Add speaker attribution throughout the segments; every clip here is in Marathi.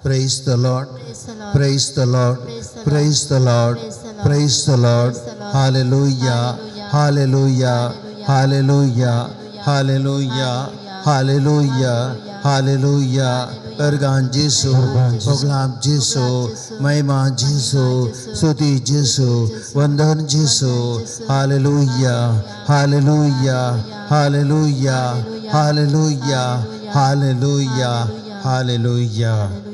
Speaker 1: Praise the Lord.
Speaker 2: Praise the Lord.
Speaker 1: Praise the Lord. Praise the Lord.
Speaker 2: Praise the Lord.
Speaker 1: Hallelujah. Hallelujah. Hallelujah. Hallelujah. Hallelujah. Hallelujah. Ergan Jesu, Proklam Jesu, Mahima Jesu, Stuti Jesu, Vandan Jesu. Hallelujah. Hallelujah. Hallelujah. Hallelujah. Hallelujah. Hallelujah.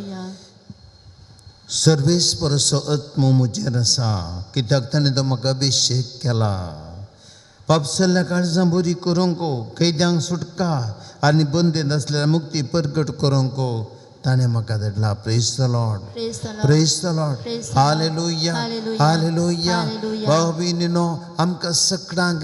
Speaker 1: सर्वेस्पर आत्मो मुजेर आसा कित्याक ताणें तो म्हाका अभिशेक केला पापसल्या काळजां बरी करूंक कैद्यांक सुटका आनी बंदेंत असलेल्या मुक्ती परगट करूंक ताणें म्हाका धाडला praise the Lord praise the Lord hallelujah hallelujah भाव भयणीनो आमकां सगळ्यांक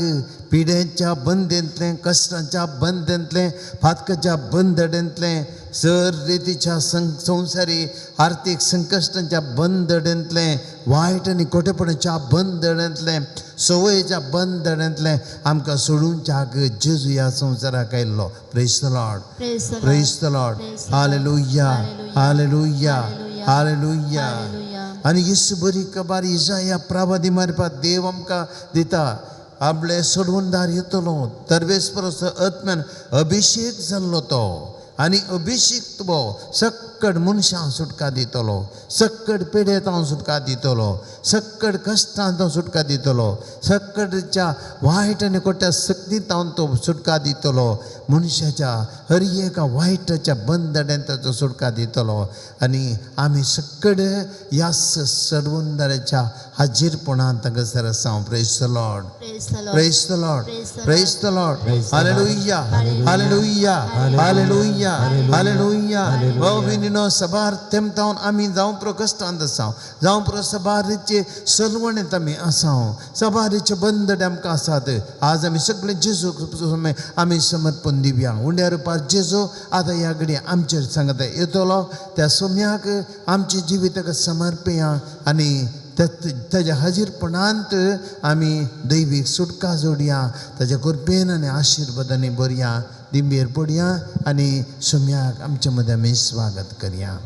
Speaker 1: पिड्यांच्या बंदेंतलें कश्टांच्या बंदेंतलें फातकाच्या बंदडेंतलें सर रितीच्या संवसारी आर्थीक संकश्टांच्या बंदडेंतलें वायट आनी खोटेपणाच्या बंदडेंतलें सवयेच्या बंदडेंतलें आमकां सोडूंच्याक जेजू ह्या संवसाराक आयिल्लो praise the Lord praise the Lord hallelujah hallelujah hallelujah आनी येसू बरी खबर इसाया प्रवादी मार्फत देव आमकां दिता आपले सोडवणदार येतलो तरवेस आत्म्यान अभिशेक जाल्लो तो आनी अभिषेक वो सक्कड मनशां सुटका दितलो सक्कड पिडेतां सुटका दितलो सक्कड कश्टांत सुटका दितलो सक्कडच्या वायट आनी खोट्या सक्तींतावन तो सुटका दितलो मनशाच्या हर एका वायटाच्या बंदड्यान ताचो सुटका दितलो आनी आमी सक्कड ह्या सर्वंदाराच्या हाजीरपणान ताका सर आसा praise the Lord praise the Lord praise the Lord hallelujah hallelujah hallelujah hallelujah भाव भयणीनो सबार तेमतावन आमी जावं प्रो कश्टांत आसा जावं प्रो सबारीचे सलवणेंत आमी आसा सबारीचे बंदडे आमकां आसात आज आमी सगळे जेजू आमी समर्पण दिवया उंड्या रुपार जेजू आतां ह्या घडये आमचेर सांगता येतलो त्या सोम्याक आमचे जिविताक समर्पया आनी ताज्या हाजीरपणांत आमी दैवीक सुटका जोडया ताज्या कृपेन आनी आशिर्वादांनी बरया दिंबेर पडया आनी सोम्याक आमच्या मदें आमी स्वागत करया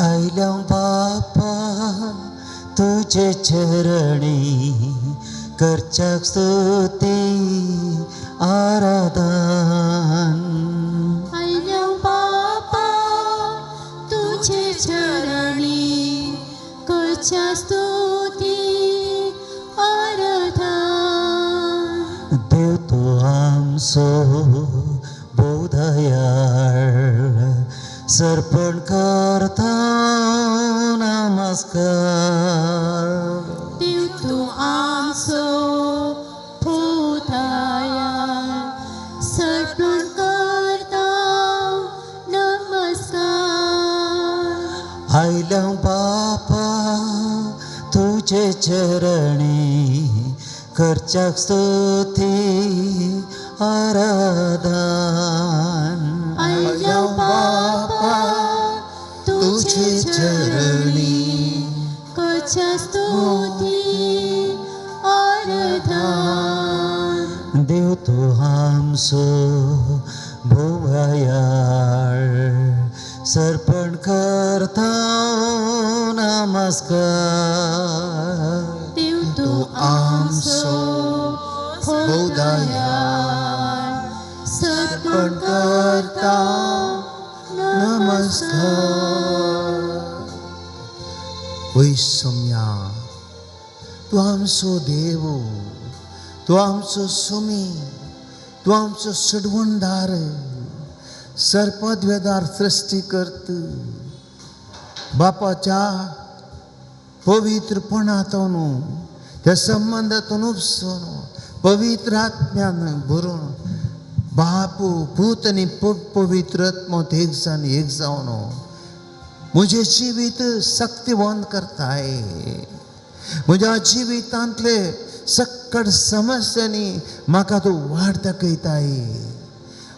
Speaker 3: आयल्या बापा तुझे चरणी करच्याक स्तुती आराधन
Speaker 2: आयल्या बापा तुझे चरणी करच्या स्तुती आराधन
Speaker 3: देव तूं आमचो भोव दयाळ सर्पण करता नमस्कार
Speaker 2: देव तूं आमचो भोव दयाळ सर्पण करता नमस्कार
Speaker 3: आयल्या बापा तुझे चरणी करच्याक स्तुती आराधन
Speaker 2: आयल्या बापा तुझे चरणी करच्या स्तुती आराधन
Speaker 3: देव तूं आमचो भोव दयाळ सर्पण करता नमस्कार
Speaker 2: देव तूं आमचो भोव दयाळ सर्पण करता
Speaker 1: नमस्कार ओय सोम्या तूं आमचो देव तूं आमचो सोमी तूं आमचो सडवणदार सर्पद्वेदार सृष्टी करत बापाच्या पवित्रपणांतून त्या संबंधातून उपसून पवित्र आत्म्यान भरून बापू पूत आनी पवित्र आत्मोत एक जावन म्हजें जिवीत शक्तिवंत करताय म्हज्या जिवितांतले सक्कड समस्यांनी म्हाका तूं वाट दाखयताय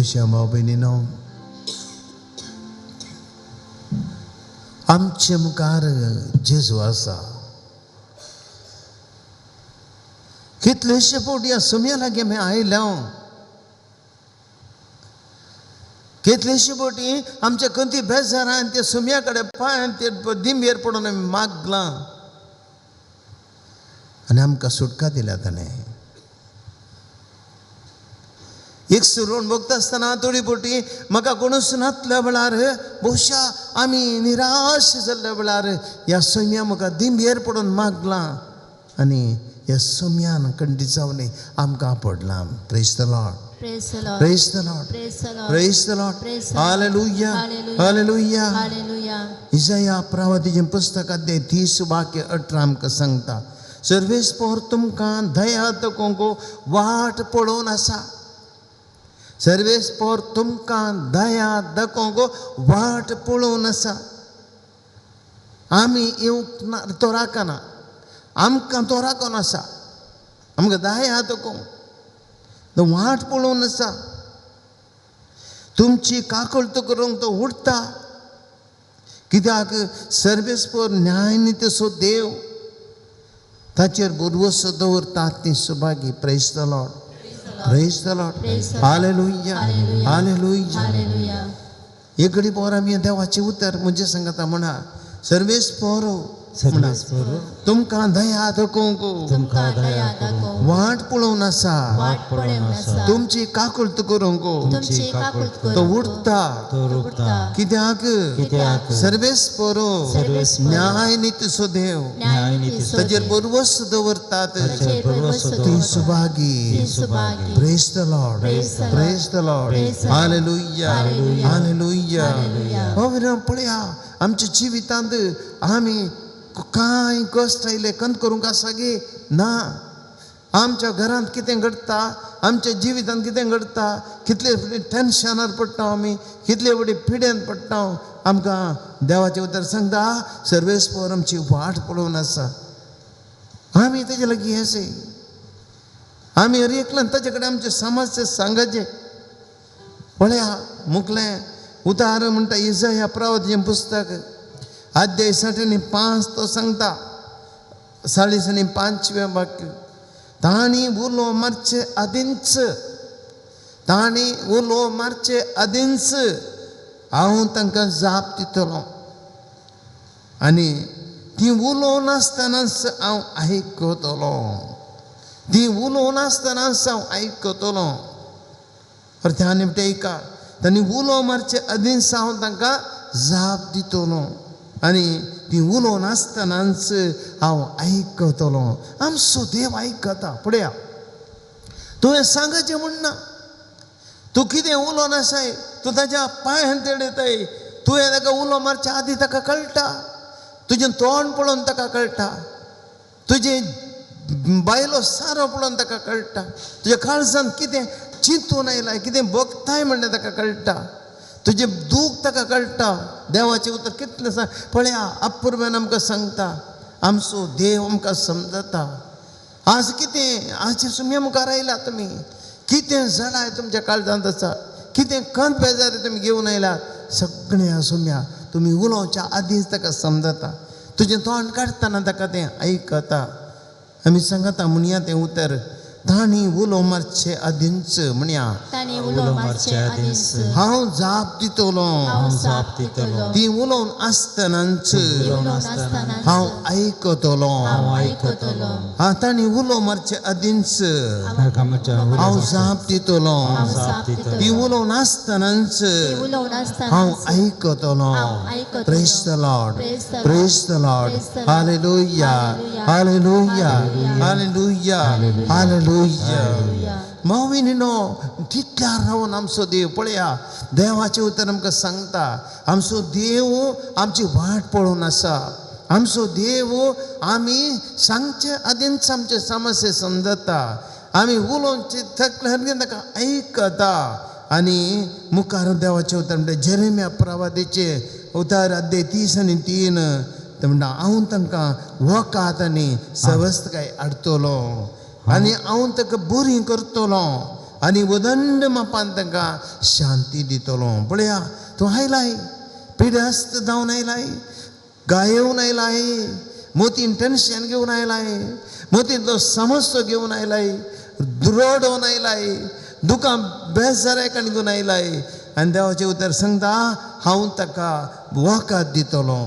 Speaker 1: भशा भाव भयणीनो, आमचे मुखार जेजू आसा. कितलेशे फावटी ह्या सुम्या लागीं आमी आयल्या. कितलेशे फावटी आमच्या खंयची बेजारान त्या सुम्या कडेन पांयान ते दिंबेर पडून आमी मागलां आनी आमकां सुटका दिल्या ताणें. एक सुरोवन बघता आसतना थोडी फावटी म्हाका कोणूच नासल्या वेळार बहुशा आमी निराश जाल्ल्या वेळार ह्या सुम्या म्हाका दिंबेर पडून मागलां आनी ह्या सुम्यान कंटी जावन आमकां पडलां. Praise the Lord.
Speaker 2: Praise the Lord.
Speaker 1: Praise the Lord.
Speaker 2: Praise the Lord.
Speaker 1: Praise the Lord.
Speaker 2: Praise the Lord.
Speaker 1: Hallelujah.
Speaker 2: Hallelujah.
Speaker 1: Hallelujah.
Speaker 2: Hallelujah.
Speaker 1: Isaiah प्रवादीचें पुस्तक अध्याय 30 वाक्य 18 आमकां सांगता, सर्वेस्पोर तुमकां दया दकोंक वाट पळोवन आसा. सर्वेस्पोर तुमकां दया दकोंक वाट पळोवन आसा. आमी येवंक तो राखना, आमकां तो राखून आसा. आमकां दया दकोंक तो वाट पळोवन आसा. तुमची काकूळट करूंक तो उठता. कित्याक सर्वेस्पोर न्यायनितीचो देव ताचेर भरवोसो दवरता ती Subhagi. Praise the Lord. Praise the Lord. Hallelujah. Hallelujah.
Speaker 2: Hallelujah.
Speaker 1: एक घडी पोर आमी देवाचें उतर म्हणजे सांगता म्हणा, सर्वेस्पोर
Speaker 3: सर्वेस्पोर
Speaker 1: तुमकां दया दकोंक
Speaker 2: तुमकां दया दाखोवंक
Speaker 1: वाट पळोवन आसा.
Speaker 2: वाट पळोवन आसा.
Speaker 1: तुमची काकूळट करूंक
Speaker 2: तुमची काकूळट
Speaker 1: तो
Speaker 2: करूंक
Speaker 1: उठता.
Speaker 3: तो रुखता.
Speaker 1: कित्याक
Speaker 3: कित्याक
Speaker 1: सर्वेस्पोर
Speaker 2: सर्वेस्पोर
Speaker 1: न्यायनितीचो देव
Speaker 2: न्यायनितीचो
Speaker 1: ताचेर
Speaker 2: देव
Speaker 1: बरवस दवरतात
Speaker 2: ताचेर भरवोसो
Speaker 1: ती
Speaker 2: दवरता.
Speaker 1: सुभागी.
Speaker 2: ती Subhagi.
Speaker 1: Praise the Lord.
Speaker 2: Praise the Lord.
Speaker 1: Praise the Lord.
Speaker 2: Praise the Lord.
Speaker 1: Hallelujah.
Speaker 2: Hallelujah.
Speaker 1: Hallelujah.
Speaker 2: Hallelujah.
Speaker 1: हो पळया, आमच्या जिवितांत आमी कांय कश्ट आयले कंत करूंक आसा गे ना. आमच्या घरांत कितें घडटा, आमच्या जिवितांत कितें घडटा, कितले फावटी टेन्शनार पडटा आमी, कितले फावटी पिड्यान पडटा. आमकां देवाचें उतर सांगता, सर्वेस्पोर आमची वाट पळोवन आसा. आमी तेजे लागीं येसे आमी हर एकल्यान ताचे कडेन आमचे समस्या सांगचे. पळया मुखलें उतार म्हणटा इसाया प्रवादीचें पुस्तक अध्याय 65 तो सांगता, 5वें वाक्य, ताणी उलो मारचे आदींच, ताणी उलो मारचे आदींच हांव तांकां जाप दितलो आनी ती उलोव नासतनाच हांव आयकतलो. ती उलोव नासतनाच हांव आयकतलो. अर्थान ऐका, तांणी उलो मारचे आदींच हांव तांकां जाप दितलो आनी ती उलोव नासतनाच हांव आयकतलो. आमचो देव आयकता. पळया, तुवें सांगचें म्हणना, तूं कितें उलो नासाय, तूं ताच्या पांयान तेडयताय. तुवें ताका उलो मारच्या आदीं ताका कळटा. तुजें तोंड पळोवन ताका कळटा. तुजें बायलो सारो पळोवन ताका कळटा. तुज्या काळजांत कितें चिंतून आयलाय, कितें भोगताय म्हणलें ताका कळटा. तुजें दूख ताका कळटा. देवाचें उतर कितलें सांग. पळया, अपुर्वेन आमकां सांगता, आमचो देव आमकां समजता. आज कितें आज सुम्या मुखार आयला तुमी, कितें जडाय तुमच्या काळजांत आसा, कितें कंत बेजार तुमी घेवन आयला, सगळें आसुम्या तुमी उलोवच्या आदींच ताका समजता. तुजें तोंड काडटना ताका तें आयकता. आमी सांगता म्हणया तें उतर, ताणी उलो मारचे आदींच म्हणया
Speaker 2: ताणी उलो मारचे आदींच
Speaker 1: हांव जाप दितलो.
Speaker 2: हांव जाप दितलो.
Speaker 1: ती उलोवन आसतनाच
Speaker 2: उलोवन आसतनाच
Speaker 1: हांव आयकतलो.
Speaker 2: हांव आयकतलो.
Speaker 1: ताणी उलो मारचे आदींच
Speaker 3: हांव
Speaker 1: हांव जाप दितलो.
Speaker 2: हांव जाप
Speaker 1: ती
Speaker 2: दितलो.
Speaker 1: उलोवन आसतनाच
Speaker 2: ती उलोवन
Speaker 1: हांव
Speaker 2: आसतनाच
Speaker 1: आयकतलो.
Speaker 2: हांव आयकतलो.
Speaker 1: Praise the Lord.
Speaker 2: Praise the Lord.
Speaker 1: Praise the Lord.
Speaker 2: Praise the Lord.
Speaker 1: Hallelujah.
Speaker 2: Hallelujah.
Speaker 1: Hallelujah. Hallelujah. Hallelujah.
Speaker 2: Hallelujah.
Speaker 1: माविनीनो, तितल्यार Ravan आमचो देव पळया, देवाचें उतर आमकां सांगता, आमचो देव आमची वाट पळोवन आसा. आमचो देव आमी सांगचे आदींच आमचे समस्या समजता. आमी उलोवचे थकल्यार ताका आयकता. आनी मुखार देवाचें उतर म्हणटा जेरेमिया प्रवादीचे उतर अध्याय 30 आनी 3 ते म्हणटा, हांव तांकां वकात आनी सवस्थकाय हाडटलो आनी हांव ताका बरी करतलो आनी उदंड मापान तांकां शांती दितलो. पळया तूं आयलाय, पिड्यास्त जावन आयलाय, गायेवन आयलाय, मोतीन टेन्शन घेवन आयलाय, मोतीन तो समस्या घेवन आयलाय, रडोवन आयलाय, दुकां बेजारायकान घेवन आयलाय. आनी देवाचें उतर सांगता, हांव ताका वकात दितलो,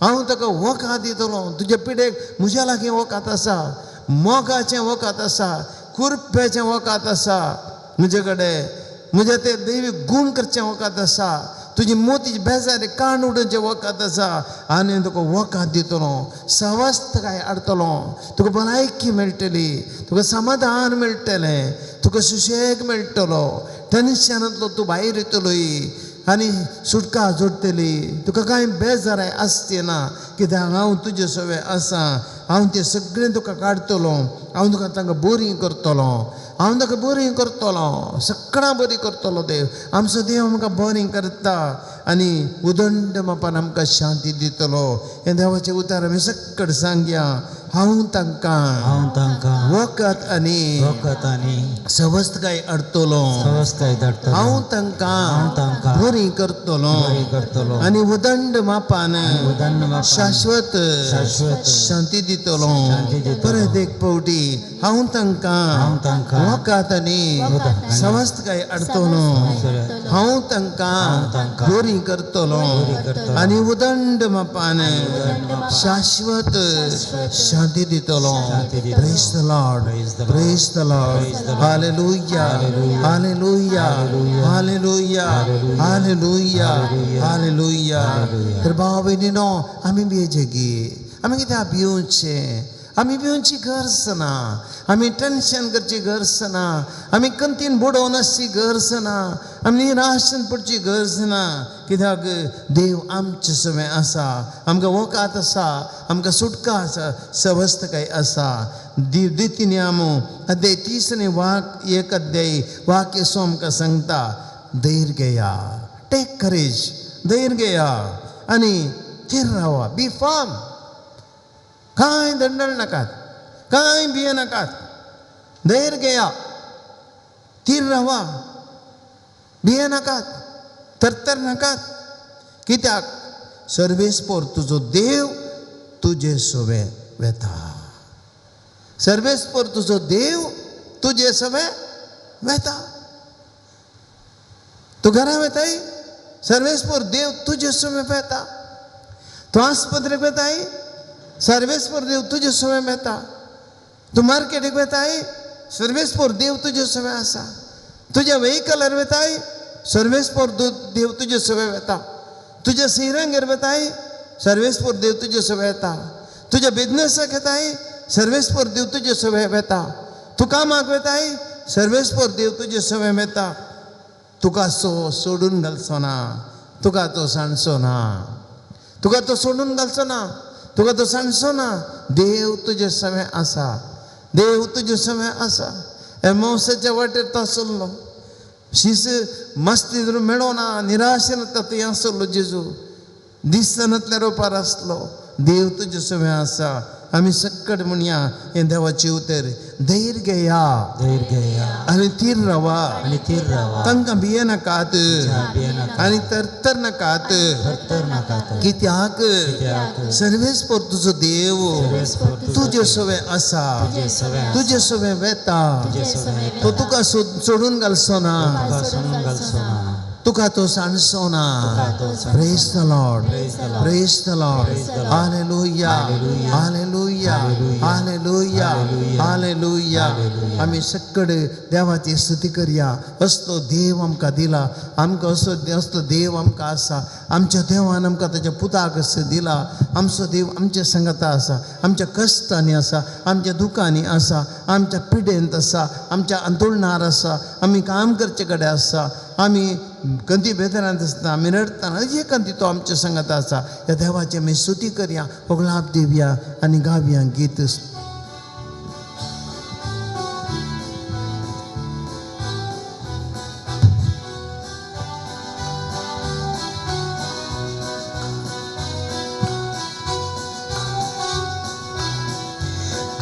Speaker 1: हांव ताका वकात दितलो. तुजे पिडेक म्हज्या लागीं वकात आसा, मोगाचें वकात आसा, कुरप्याचें वकात आसा, म्हजे कडेन म्हजे ते दैवीक गूण करचें वकात आसा, तुजी मोतीची बेजारी काण उडोवचें वकात आसा. आनी तुका वकात दितलो, सवस्थकाय हाडटलो, तुका भलायकी मेळटली, तुका समाधान मेळटलें, तुका सुशेग मेळटलो, टेन्शनांतलो तूं भायर येतलोय आनी सुटका जोडटली. तुका कांय बेजाराय आसची ना, कित्याक हांव तुजे सवे आसा. हांव तें सगळें तुका काडटलो, हांव तुका तांकां बरी करतलो, हांव ताका बरी करतलो, सगळां बरी करतलो. देव आमचो देव आमकां बरी करता आनी उदंड मापान आमकां शांती दितलो. हें देवाचें उतर आमी सक्कड सांगया. हांव तांकां वखद आनी सवस्थकाय हाडटलो, हांव तांकां बरी करतलो आनी उदंड मापान शाश्वत शांती दितलो. परत एक फावटी हांव तांकां वखद आनी सवस्थकाय हाडटलो, हांव तांकां बरी करतलो आनी उदंड मापान शाश्वत शांती दितलो. Praise the Lord, praise the Lord. Hallelujah, hallelujah, hallelujah, hallelujah, hallelujah. तर भाव भयणीनो, आमी बेजेगी, आमी कित्याक भिवचें? आमी भिवची गरज ना, आमी टेन्शन करची गरज ना, आमी कंतीन बुडोवन आसची गरज ना, आमी निराशेन पडची गरज ना. कित्याक देव आमचे सवे आसा, आमकां वकात आसा, आमकां सुटका आसा, सवस्थकाय आसा. दितिन्यामो अध्याय 30 एक अध्याय वाक्य सो आमकां सांगता, धैर्य घेया, टेक करेज, धैर्य घेया आनी थीर रावा, बी फर्म. कांय दंडळ नाकात, कांय भिये नाकात, धैर्य घेया, थीर रावा, भिये नाकात, तरतर नाकात. कित्याक सर्वेस्पर तुजो देव तुजे सोवे वेता. सर्वेस्पर तुजो देव तुजे सोवे वेता. तूं घरा वेताय, सर्वेस्पर देव तुजे सोवे वेता. तूं आस्पत्रेक वेताय, सर्वेस्पर देव तुजे सोवे वेता. तूं मार्केटीक वेताय, सर्वेस्पर देव तुजे सोवे आसा. तुज्या व्हेइकलार वेताय, सर्वेस्पर देव तुजे सोवे वेता. तुज्या सिरांगेर वेताय, सर्वेस्पर देव तुजे सोवे येता. तुज्या बिझनेसाक येताय, सर्वेस्पर देव तुजे सोवे वेता. तूं कामाक वेताय, सर्वेस्पर देव तुजे सोवे वेता. तुका सोडून घालचो ना, तुका तो सांडचो ना, तुका तो सोडून घालचो ना, तुका तो सांडचो ना. देव तुजे सवे आसा, देव तुजे सवे आसा. एमोसाच्या वाटेर तो आसलो, शीस मस्ती मेळोना, निराशेन थंय आसलो. जेजू दिसनातल्या रोपार आसलो. देव तुजे सवे आसा. आमी सक्कड म्हणया हें देवाचें उतर. धैर्य घेया, आनी थीर रावा, तांकां भिये नाकात आनी तरतर नाकात. कित्याक सर्वेस्पर तुजो देव तुजे सवे आसा, तुजे सवे वेता. तो तुका सोडून घालचो ना, तुका तो सांडचो ना. Praise the Lord, praise the Lord. Hallelujah, hallelujah, hallelujah, hallelujah. आमी सक्कड देवाची स्तुती करया. असलो देव आमकां दिला, आमकां असलो देव आमकां आसा. आमच्या देवान आमकां ताच्या पुताक दिला. आमचो देव आमच्या संगता आसा, आमच्या कश्टांनी आसा, आमच्या दुखांनी आसा, आमच्या पिडेंत आसा, आमच्या अंतुळणार आसा. आमी काम करचे कडेन आसा, आमी कंती बेजारांत आसता, आमी रडतना जे कंती तो आमच्या संगत आसा. ह्या देवाची आमी स्तुती करया, होगलाप दिवया आनी गावया गीत.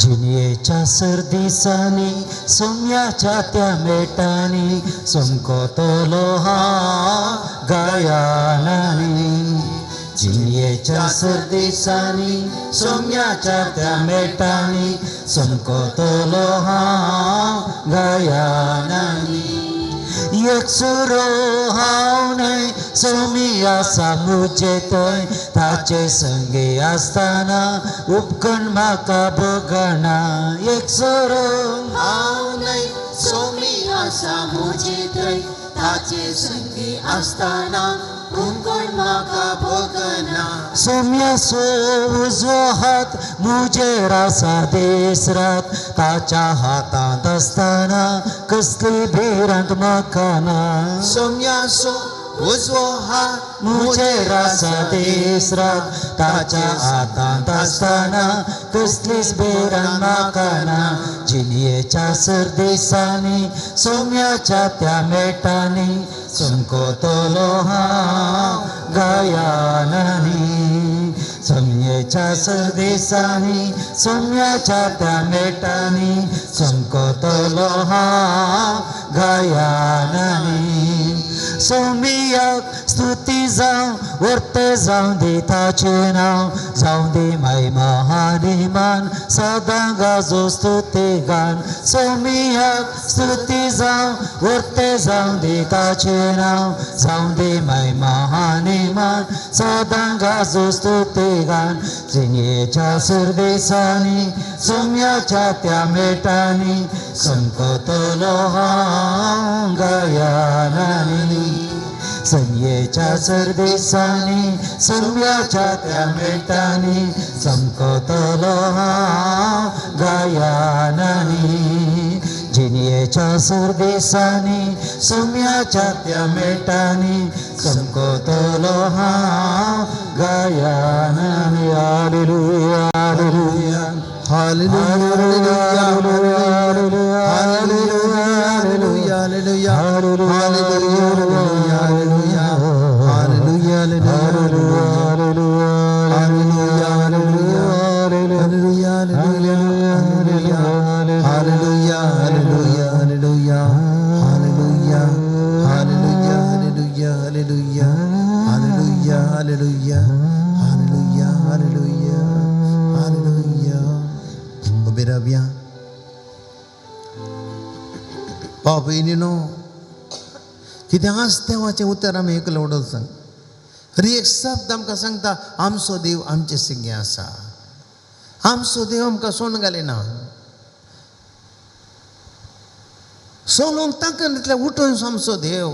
Speaker 3: जिनयेच्या सर्दिसांनी सोम्याच्या त्या मेटांनी सोमकोतलो हांव गायनांनी जिनयेच्या सर्दिसांनी सोम्याच्या त्या मेटांनी सोमकोतलो हांव गायनांनी एक सुरो हांव न्हय सोमी आसा मुजे थंय ताचे संगे आसतना उपकण म्हाका बगना एक सुरो
Speaker 1: हांव न्हय सोमी आसा मुजे थंय ताचे संगी आसतना कोण म्हाका बगना
Speaker 3: सोम्याचो उजवो हात मुजेर आसा दीस रात ताच्या हातांत आसतना कसली भिरांत म्हाका ना
Speaker 1: सोम्याचो उजवो हात
Speaker 3: मुजेर आसा दीस रात ताच्या हातांत आसतना कसलीच भिरांत म्हाका ना जिनयेच्या सर्दिसांनी सोम्याच्या त्या मेटांनी सोमकोतलो हांव गायनांनी सोम्येच्या सर्दिसांनी सोम्याच्या त्या मेटांनी सोमकोतलो हांव गायनांनी सोमियाक स्तुती जावं वर्ते जावं दी ताचें नांव जावं दी महिमा हानिमान सदां गाजो स्तुती गान सोमियाक स्तुती जावं वर्ते जावं दी ताचें नांव जावं दी महिमा हानिमान सदां गाजो स्तुती गान जिनयेच्या सर्दिसांनी सोम्याच्या त्या मेटांनी सोमकोतलो हांव गायनांनी संयेच्या सर्दिसांनी सोम्याच्या त्या मेटांनी सोमकोतलो हांव गायनांनी जिनयेच्या सर्दिसांनी सोम्याच्या त्या मेटांनी सोमकोतलो हांव गायनांनी hallelujah hallelujah
Speaker 1: hallelujah hallelujah hallelujah hallelujah बाप भयणीनो कितें आस देवाचें उतर आमी एक लवडोत सांग हरी एक शब्द आमकां सांगता आमचो देव आमचे सिंगे आसा आमचो देव आमकां सोन घालिना सोलूंक ताका इतले उठून आमचो देव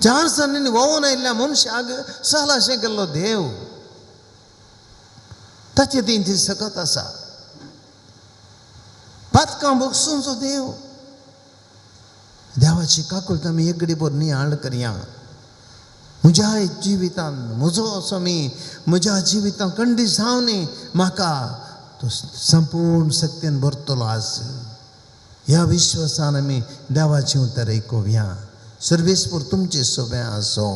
Speaker 1: चार सणांनी वोवून आयिल्ल्या मनशाक सालाशें केल्लो देव ताचे तीन ती सकत आसा पातकां बगसूंचो देव देवाची काकुळट आमी एक घडी भर नियाळ करया म्हज्या जिवितान म्हजो असो मी म्हज्या जिवितान खंडी जावन म्हाका तो संपूर्ण शक्तीन भरतलो आज ह्या विश्वासान आमी देवाचें उतर आयकुया सर्वेस्पर तुमचे सोबे आसो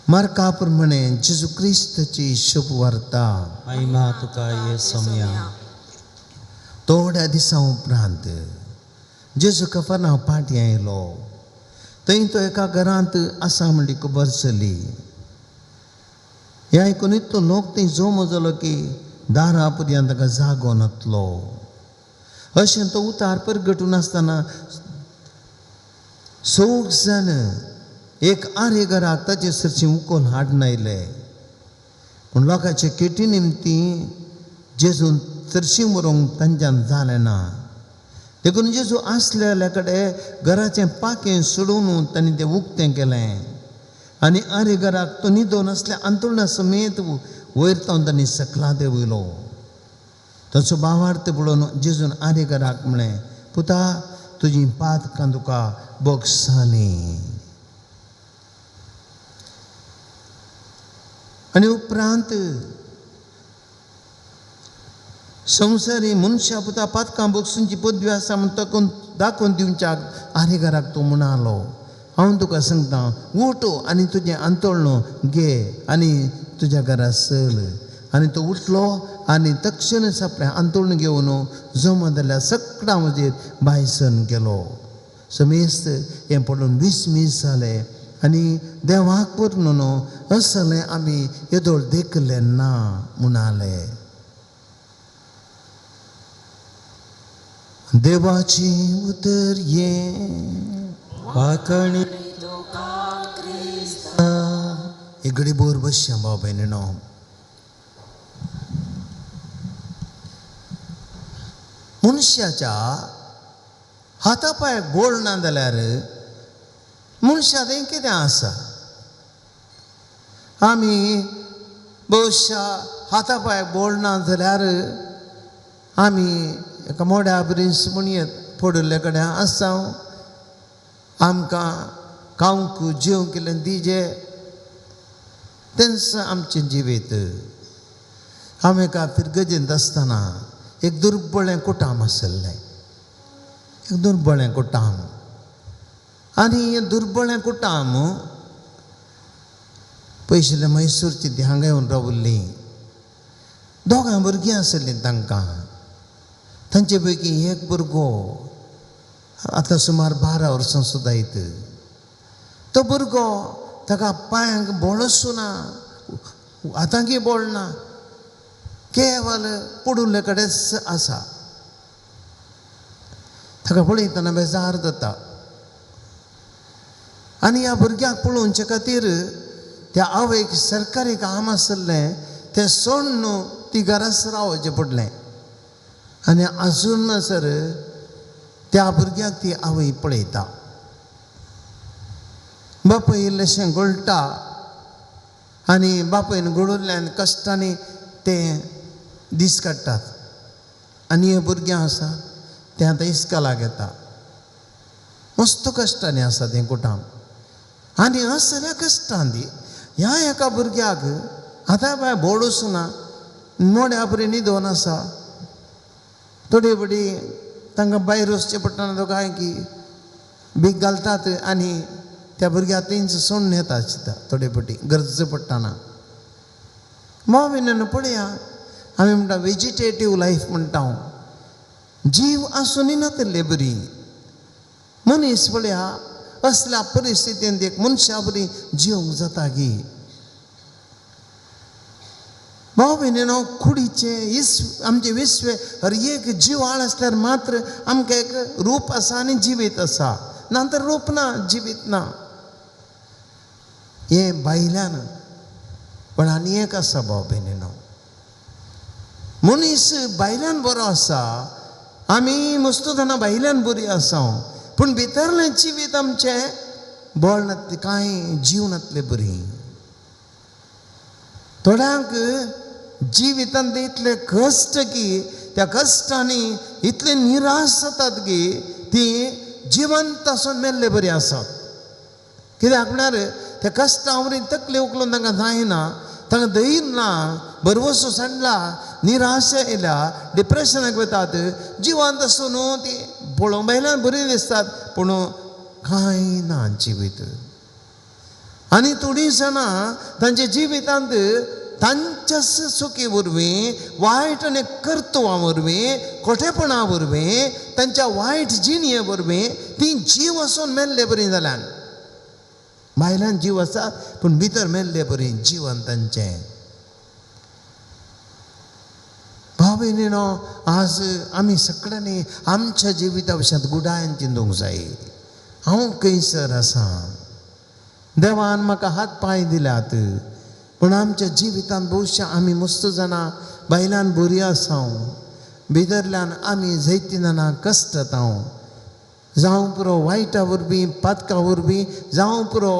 Speaker 1: मार्का प्रमाणे जेजू क्रिस्ताची शुभ वार्ता
Speaker 3: महिमा तुका ये सोम्या
Speaker 1: थोड्या दिसां उपरांत जेजू कफरनाहूम पाटी आयलो थंय तो एका घरांत आसा म्हणली खबर चली हें आयकून इतलो लोक थंय जमो जालो की दारा पर्यंत ताका जागो नासलो अशें तो उतार परगटून आसतना सौग जाण एक आरे घराक ताचे सरची उखोल हाडून आयले पूण लोकांचे केटी निमती जेजून चर्शी व्हरूंक तांच्यान जालें ना देखून जेजू आसलेल्या कडेन घराचें पाकें सोडून तांणी तें उक्तें केलें आनी आरे घराक तो न्हिदो नासल्या अंतरुणा समेत वयर तावन तांणी सकला देंवयलो ताचो भावार्थ पळोवन जेजून आरे घराक म्हळें पुता तुजीं पातकां तुका बगसालीं आनी उपरांत संवसारी मनशा पुता पातकां बगसूंची पदवी आसा म्हूण दाखोवन दिवच्याक आरे घराक तो म्हणालो हांव तुका सांगता उठ आनी तुजें अंतोळणो घे आनी तुज्या घरा चल आनी तो उठलो आनी तक्षणच आपलें अंतरुण घेवन जमा जाल्ल्या सगळ्यां मदीं भायसन गेलो. समेस्त हें पडून 20 मीस जाले आनी देवाक पुरून न्हू असलें आमी येदोळ देखलें ना म्हणाले. देवाची उतर ये
Speaker 3: वाकणी
Speaker 1: एक घडी बोर बसया भाव भयणीनो. मनशाच्या हाता पांयाक बोळ ना जाल्यार मनशाचें कितें आसा. आमी बहुशा हाता पांयाक बोळ ना जाल्यार आमी एका मोड्या बरीस म्हणयत पडले कडेन आसा आमकां खावंक जेवंक केलें दिजे तेंच आमचें जिवीत. हांवें खातीर गजेंत आसतना एक दुर्बळें कुटाम आसलें. एक दुर्बळें कुटाम आनी हें दुर्बळें कुटाम पयशेले मैसूरची ती हांगा येवन रावल्लीं. दोगां भुरगीं आसलीं तांकां. तांचे पैकी एक भुरगो आतां सुमार 12 वर्सां सुद्दां येत. तो भुरगो ताका पांयांक बोळसूं ना हातांकी बोळ ना केवल पडुल्ले कडेच आसा. ताका पळयतना बेजार जाता. आनी ह्या भुरग्याक पळोवचे खातीर त्या आवयक सरकारी काम आसलें तें सोडून ती घराच रावचें पडलें. आनी आजून सर त्या भुरग्याक ती आवय पळयता. बापूय इल्लेशें गळटा आनी बापूयन गळुल्ल्यान कश्टांनी तें दीस काडटात. आनी हें भुरगें आसा तें आतां इस्कॉलाक येता. मस्त कश्टांनी आसा तें कुटाम. आनी असल्या कश्टांनी ह्या एका भुरग्याक आतां बाय बोडूच ना मोड्या बरी न्हिदोन आसा. थोडी बडी तांकां भायर वचचें पडटना तो काय की भीक घालतात आनी त्या भुरग्याक तेंच सोडून येता चिता थोडे पटी गरज पडटना. मोविन पळया आमी म्हणटा वेजिटेटीव लायफ म्हणटा हांव. जीव आसूनय नातले बरी. मनीस पळया असल्या परिस्थितींत एक मनशा बरी जिवंक जाता गी. भाव भयणीनो कुडीचे आमचे विश्वे हर एक जिवाळ आसल्यार मात्र आमकां एक रूप आसा आनी जिवीत आसा. नातर रूप ना जिवीत ना. हें भायल्यान पण आनी एक आसा भाव भयणीनो. मनीस भायल्यान बरो आसा आमी मस्त जाणां भायल्यान बरी आसा पूण भितरलें जिवीत आमचें बळ नातलें कांय जीव नातले बरी. थोड्यांक जिवितांत इतले कश्ट की त्या कश्टांनी इतले निराश जातात की ती जिवंत आसून मेल्ले बरी आसात. कित्याक म्हळ्यार त्या कश्टां वरी तकले उखलून तांकां जायना. तांकां धैर्य ना. बरवसो सांडला निराशा येयल्या डिप्रेशनाक वतात. जिवंत आसून ती पळोवंक भायल्यान बरी दिसतात पूण कांय ना जिवीत. आनी थोडीं जाणां तांच्या जिवितांत तांच्याच चुकी वरवीं वायट आनी कर्तुवां वरवीं खोटेपणा वरवीं तांच्या वायट जिणये वरवीं ती जीव आसून मेल्ले बरी जाल्यान. भायल्यान जीव आसात पूण भितर मेल्ले बरी जिवन तांचें. भाव भयणीनो आज आमी सगळ्यांनी आमच्या जिविता विशयांत गुडायन चिंतूंक जाय. हांव खंयसर आसा. देवान म्हाका हात पांय दिल्यात पूण आमच्या जिवितांत भविश्य आमी मस्त जाणां भायल्यान बरी आसा भितरल्यान आमी जायतीं जाणां कश्ट येता. जावं पुरो वायटा वरवीं पातका वरवीं जावं पुरो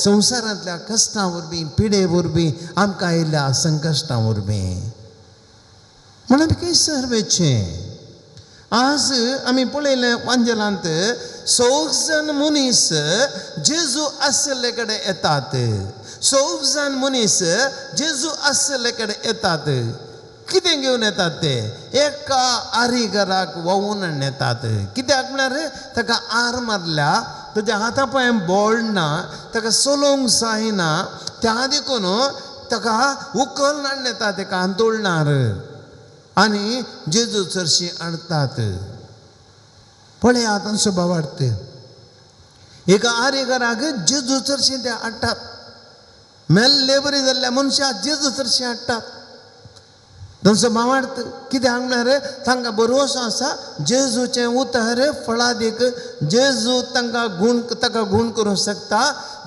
Speaker 1: संवसारांतल्या कश्टां वरवीं पिडे वरवीं आमकां आयिल्ल्या संकश्टां वरवीं म्हण आमी खंयसर वेचचें. आज आमी पळयलें वांजेलांत 100 जाण मनीस जेजू आसले कडेन येतात. 100 जाण मनीस जेजू आसले कडेन येतात. कितें घेवन येतात ते एका आरीगराक वोवून येतात. कित्याक म्हळ्यार ताका आर मारल्या ताच्या हाता पांय बोळ ना ताका चलोवंक जायना त्या देखून ताका उखलून येता ताका आंतोळणार आनी जेजू चरशी हाडटात. पळया आतां सभा वाडते एका आरेकराक जेजू चरशी ते हाडटात. मेल्ले बरी जाल्ल्या मनशाक जेजू चरशी हाडटात. तांचो भावार्थ कित्याक म्हणल्यार तांकां भरवंसो आसा जेजूचें उतर फळादीक. जेजू ताका गूण करूंक शकता.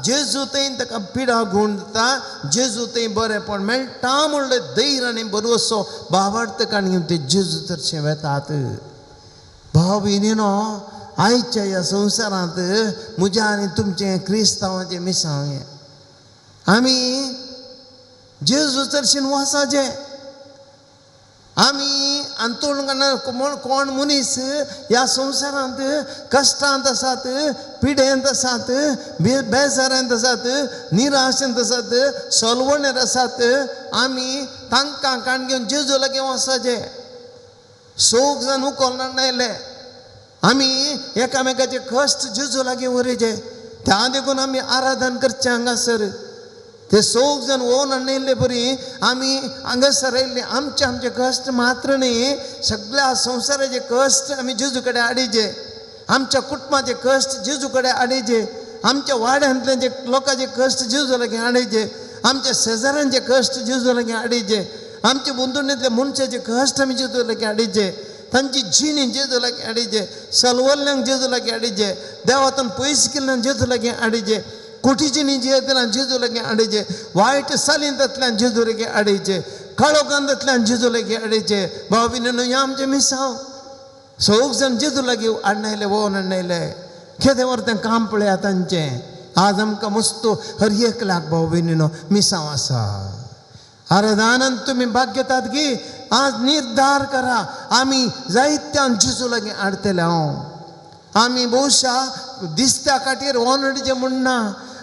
Speaker 1: जेजू थंय ताका पिडा गूण दिता. जेजू थंय बरेंपण मेळटा म्हणले धैर्य आनी भरवंसो भावार्थ काडून घेवन ते जेजू चरशें वेतात. भाव भयणीनो, आयच्या ह्या संवसारांत म्हज्या आनी तुमचें क्रिस्तांवांचें मिसांव आमी जेजू चरशीन वसाचे. आमी आंतोळून कोण मनीस ह्या संवसारांत कश्टांत आसात, पिडेंत आसात, बेजारांत आसात, निराशेंत आसात, सोलवणेर आसात, आमी तांकां काण घेवन जेजू लागीं वसाचे. सोग जावन उखलून आयले आमी एकामेकाचे कश्ट जेजू लागीं व्हरचे. त्या देखून आमी आराधन करचें हांगासर. ते सोग जण ओन आणले बरी आमी हांगासर आयिल्ले. आमचे कश्ट मात्र न्ही, सगळ्या संवसाराचे कश्ट आमी जेजू कडेन हाडिचे. आमच्या कुटुंबाचे कश्ट जेजू कडेन हाडिचे. आमच्या वाड्यांतले जे लोकांचे कश्ट जेजू लागीं हाडिचे. आमच्या शेजाऱ्यांचे कश्ट जेजू लागीं हाडिचे. आमच्या बुंदुणींतल्या मनशाचे कश्ट आमी जेजू लागीं हाडिचे. तांची जिणी जेजू लागीं हाडिचे. सलवल्ल्यांक जेजू लागीं हाडिचे. देवातान पयस केल्ल्यांक जेजू लागीं हाडिचे. कोठीची जियेंतल्यान जेजू लागीं हाडिचे. वायट सालिंतांतल्यान जेजू लागीं हाडिचे. काळोखांतांतल्यान जेजू लागीं हाडिचे. भाव भयणीनो, हें आमचें मिसांव. सगळे जाण जेजू लागीं हाडनायले, वोन हाडनायले. केदें व्हर तें काम पळया तांचें. आज आमकां मस्तो हर एकल्याक भाव भयणीनो मिसांव आसा. आराधनांत तुमी भाग घेतात की आज निर्धार करा आमी जायत्यान जेजू लागीं हाडटले. आमी भोवशा दिसत्या काटेर ओनडचें म्हणना.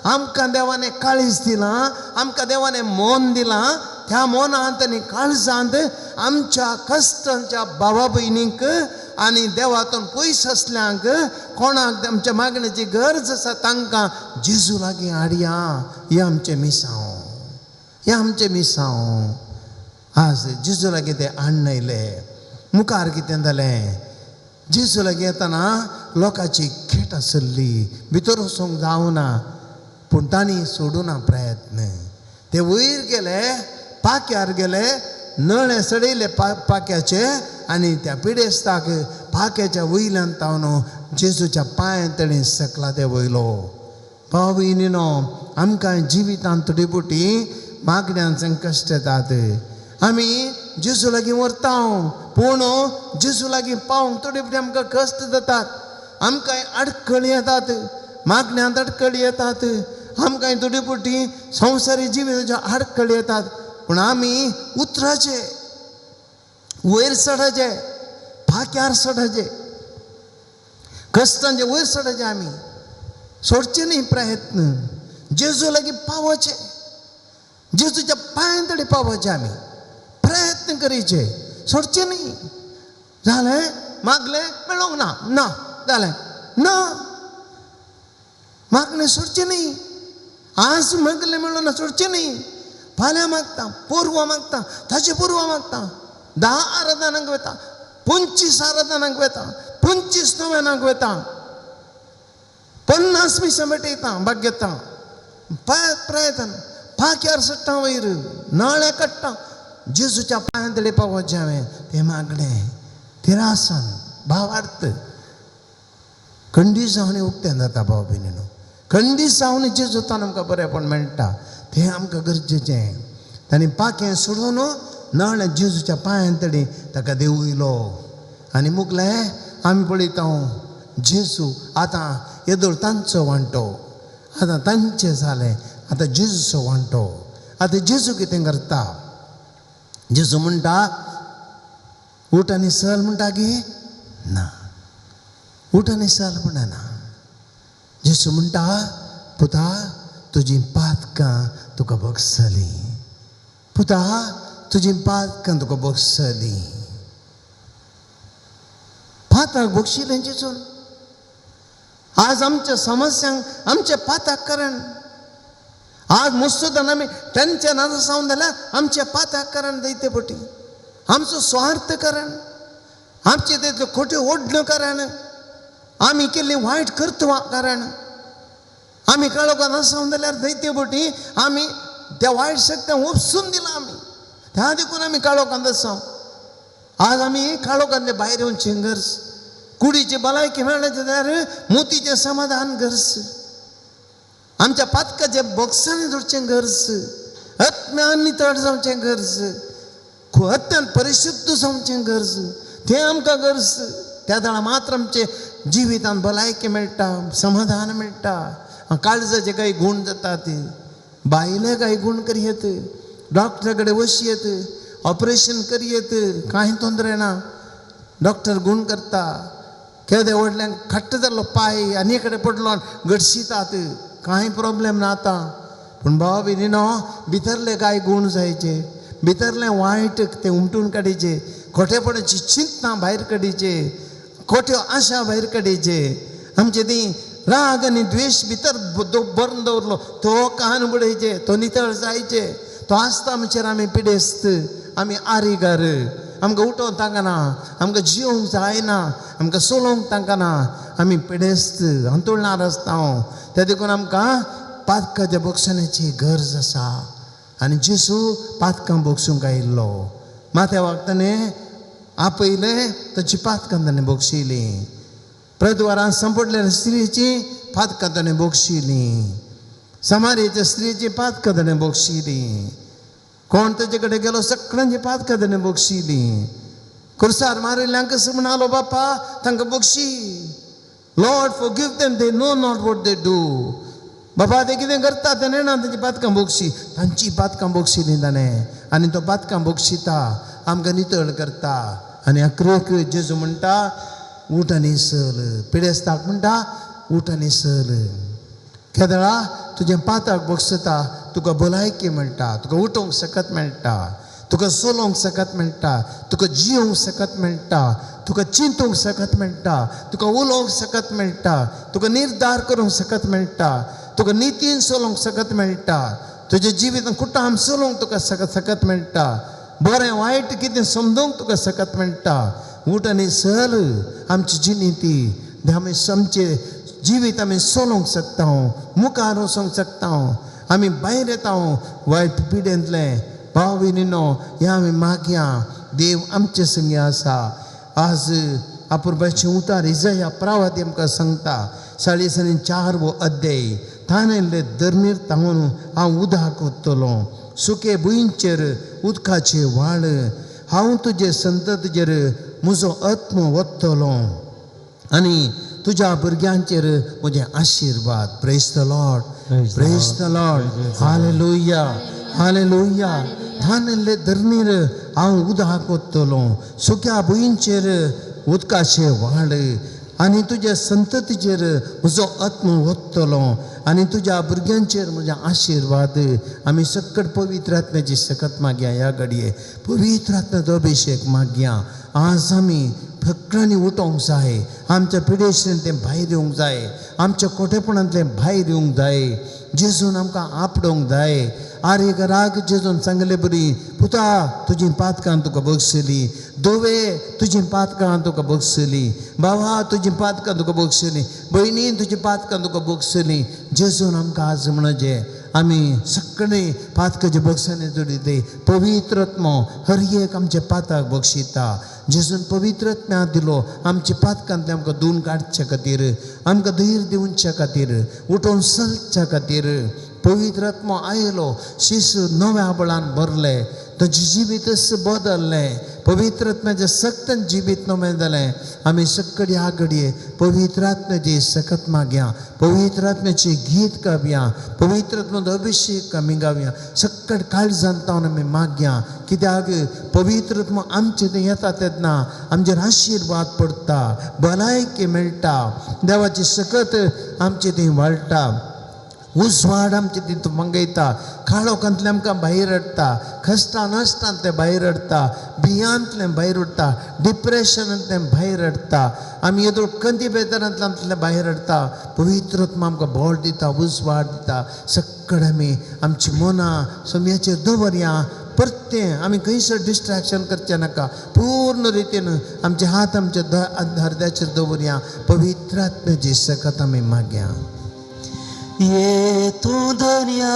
Speaker 1: आमकां देवाने काळीज दिलां, आमकां देवाने मोन दिलां. त्या मोनांत आनी काळजांत आमच्या कश्टांच्या भावा भयणींक आनी देवातून पयस आसल्यांक कोणाक आमच्या मागणेची गरज आसा तांकां जेजू लागीं हाडया. हें आमचें मिसांव. हें आमचें मिसांव. आज जेजू लागीं ते हाडनायले. मुखार कितें जालें? जेजू लागीं येतना लोकांची खेट आसली. भितर वचूंक जावना. पूण तांणी सोडूना प्रयत्न. ते वयर गेले, पाक्यार गेले, नळे सडयले पाक्याचे आनी त्या पिडेस्ताक पाक्याच्या वयल्यान तावन जेजूच्या पांय तळी सकला ते वयलो. भाव भयणीनो, आमकां जिवितांत तुडिपुटी मागण्यांचें कश्ट येतात. आमी जेजू लागीं व्हरता पूण जेजू लागीं पावंक थोडे आमकां कश्ट जातात. आमकां आडखळी येतात, मागण्यांत आडखळी येतात. आमकां थोडी पुटी संवसारी जिविताच्यो आडखळी येतात. पूण आमी उतराचे, वयर चडाचे, फाक्यार चडाचे, कश्टांचे वयर चडाचे. आमी सोडचे न्ही प्रयत्न. जेजू लागीं पावचे, जेजूच्या पांय तळी पावचे. आमी प्रयत्न करीचे, सोडचे न्ही. जालें, मागलें, मेळोंक ना, ना जालें ना. मागणें सोडचें न्ही. आज मागलें मेळोना सोडचें न्ही. फाल्यां मागता, पोरवां मागता, ताचे पोरवां मागता. 10 आराधनांक वता, 25 आराधनांक वता, 25 नव्यानांक वता, 50 मिसां भेटयता, भाग घेता. प्रयत्न फाक्यार सडटा वयर, नाळे काडटा. जेजूच्या पांयां तळी पावचें हांवें. तें मागणें, तिरासन, भावार्थ. खंडी जावन उक्तें जाता भाव भयणीनो. खंडी जावन जेजूतान आमकां बरेंपण मेळटा. तें आमकां गरजेचें. तांणी पाखें सोडून नाळे जेजूच्या पांयां तळी ताका देंवयलो आनी मुगलें. आमी पळयता जेजू आतां येदोळ तांचो वांटो. आतां तांचें जालें, आतां जेजूचो वांटो. आतां जेजू कितें करता? जेजू म्हणटा उठ आनी चल म्हणटा की ना. उठ आनी चल म्हणना. जेजू म्हणटा पुता तुजीं पातकां तुका बगसलीं. पुता तुजीं पातकां तुका बगसलीं. पाताक बगशिलें जेजून. आज आमच्या समस्यांक आमचे पाताक कारण आज मुस्तदान आम्ही त्यांच्या नाजा सावन झाला आमच्या पाता कारण दैते पटी आमचं स्वार्थ कारण आमचे ते खोटे ओढणं कारण आम्ही केले वाईट कर्तव्य कारण आम्ही काळोखांना सावन जाल्यार दैते पटी आम्ही त्या वाईट शक्त्या उपसून दिला आम्ही त्या देखून आम्ही काळोखांत आसां आज आम्ही काळोखांतले भायर येवन चेंगर्स कुडीचे भलायकी मेळ्ळें जाल्यार मोतीचें समाधान गरज आमच्या पातकाच्या बॉक्सांनी जोडचें गरज अत्म्यान नितळ जावचें गरज अत्यंत परिशुद्ध जावचें गरज तें आमकां गरज त्या दाळा मात्र आमचे जिवितांत भलायकी मेळटा समाधान मेळटा काळजाचे काही गुण जातात बायले काही गुण करियेत डॉक्टरा कडेन वशियेत ऑपरेशन करियेत कांय तोंदरे ना डॉक्टर गुण करता केदे व्हडल्यांक खट्ट जाल्लो पांय आनी कडेन पडलो आनी गडशितात कांय प्रॉब्लेम ना आतां पूण भावा भयणीनो भितरले कांय गुण जायचे भितरले वायट ते उमटून काडीचे खोटेपणाची चिंतना भायर काडीचे खोट्यो आशा भायर काडीचे आमचे ती राग आनी द्वेश भितर भरून दवरलो तो कान बुडयचे तो नितळ जायचे तो आसता आमचेर आमी पिडेस्त आमी आरिगार आमकां उठोवंक तांकाना आमकां जिवंक जायना आमकां सोलोवंक तांकाना आमी पिडेस्त अंतुळणार आसता हांव त्या देखून आमकां पातकाच्या बक्षण्याची गरज आसा आनी जेसू पातकां बक्षूंक आयिल्लो माथ्या वखदांनी आपयलें ताची पातकां ताणें बक्षिलीं प्रद्वारांत संपडलेल्या स्त्रीची पातकां ताणें बक्षिलीं समारीच्या स्त्रीची पातकां ताणें बक्षिलीं कोण ताचे कडेन गेलो सगळ्यांची पातकां ताणें बक्षिलीं खुर्सार मारिल्ल्यांक कसो म्हणालो बापा तांकां Bakshi Lord forgive them they know not what they do बाबा ते कितें करता तें नेना तांची पातकां बक्षी तांची पातकां बक्षिलीं ताणें आनी तो पातकां बक्षिता आमकां नितळ करता आनी अक्रेक जेजू म्हणटा उठ आनी चल पिडेस्ताक म्हणटा उठ आनी चल केदळा तुजें पाताक बक्षता तुका भलायकी मेळटा तुका उठोवंक सकत मेळटा तुका सोलोवंक सकत मेळटा तुका जियोवंक सकत मेळटा तुका चिंतूंक सकत मेळटा तुका उलोवंक सकत मेळटा तुका निर्धार करूंक सकत मेळटा तुका नितीन चलोवंक सकत मेळटा तुजें जिवीत कुटाम चलोवंक तुका सकत मेळटा बरें वायट कितें समजोवंक तुका सकत मेळटा उठ आनी चल आमची जी नीती आमी आमचे जिवीत आमी चलोवंक शकता मुखार वचोंक शकता आमी भायर येता वायट पिडेंतले भाव भयणीनो हें आमी मागया देव आमचे संगी आसा आज अपुरबाचें उतार इजया प्रावाती आमकां सांगता 4:4 अध्याय ताणेल्ले धर्मीर तावन हांव उदक ओतलो सुके भुंयचेर उदकाचे व्हाळ हांव तुजे संततीचेर म्हजो आत्म ओतलो आनी तुज्या भुरग्यांचेर म्हजे आशिर्वाद praise the Lord hallelujah hallelujah ताणेल्ले धर्मीर हांव उदक ओतलो सुक्या भुंयचेर उदकाचे व्हाळ आनी तुज्या संततीचेर म्हजो आत्म ओतलो आनी तुज्या भुरग्यांचेर म्हजे आशिर्वाद आमी सकट पवित्र आत्म्याची सकत मागया ह्या घडये पवित्र आत्म्याचो अभिशेक मागया आज आमी फकरांनी उठोवंक जाय आमच्या पिडेशेन तें भायर येवंक जाय आमच्या खोटेपणांतलें भायर येवंक जाय जेजून आमकां आपडोवंक जाय आरे राग जेजून सांगले बरी पुता तुजी पातकां तुका बक्षली दोवे तुजी पातकां तुका बक्षली बाबा तुजी पातकां तुका बक्षली भयणी तुजी पातकां तुका बक्षली जेजून आमकां आज म्हणजे आमी सगळे पातकाचे बक्षांनी जोडिते पवित्र आत्मो हर एक आमचे पाताक बक्षिता जेजून पवित्र आत्म्या दिलो आमचे पातकांतले आमकां धुवन काडच्या खातीर आमकां धैर्य दिवच्या खातीर उठोवन चलच्या खातीर पवित्र आत्मो आयलो शिशू नव्या बळान भरले ताचें जिवीतच बदललें पवित्र आत्म्याचें सख्तन जिवीत नवें जालें आमी सकट ह्या घडये पवित्र आत्म्याची सकत मागया पवित्र आत्म्याची गीत गावया पवित्र आत्म्याचो अभिशेक आमी गावया सकट काळजांत तावन आमी मागया कित्याक पवित्र आत्मो आमचे थंय येता तेन्ना आमचेर आशिर्वाद पडटा भलायकी मेळटा देवाची सकत आमचे थंय वाळटा उसवाड आमचे तितून मंगयता काळोखांतले आमकां भायर हाडटा कश्टां नश्टांतले भायर हाडटा भियांतले भायर हाडटा डिप्रेशनांतले भायर हाडटा आमी येदोळ कंदी बेजारांतल्यान भायर हाडटा पवित्र आत्मा आमकां बोळ दिता उसवाड दिता सक्कड आमी आमची मनां सोम्याचेर दवरया परतें आमी खंयसर डिस्ट्रॅक्शन करचें नाका पूर्ण रितीन आमचे हात आमच्या हृदयाचेर दवरया पवित्र आत्म्याची सकत आमी मागया
Speaker 3: ये तू धन्या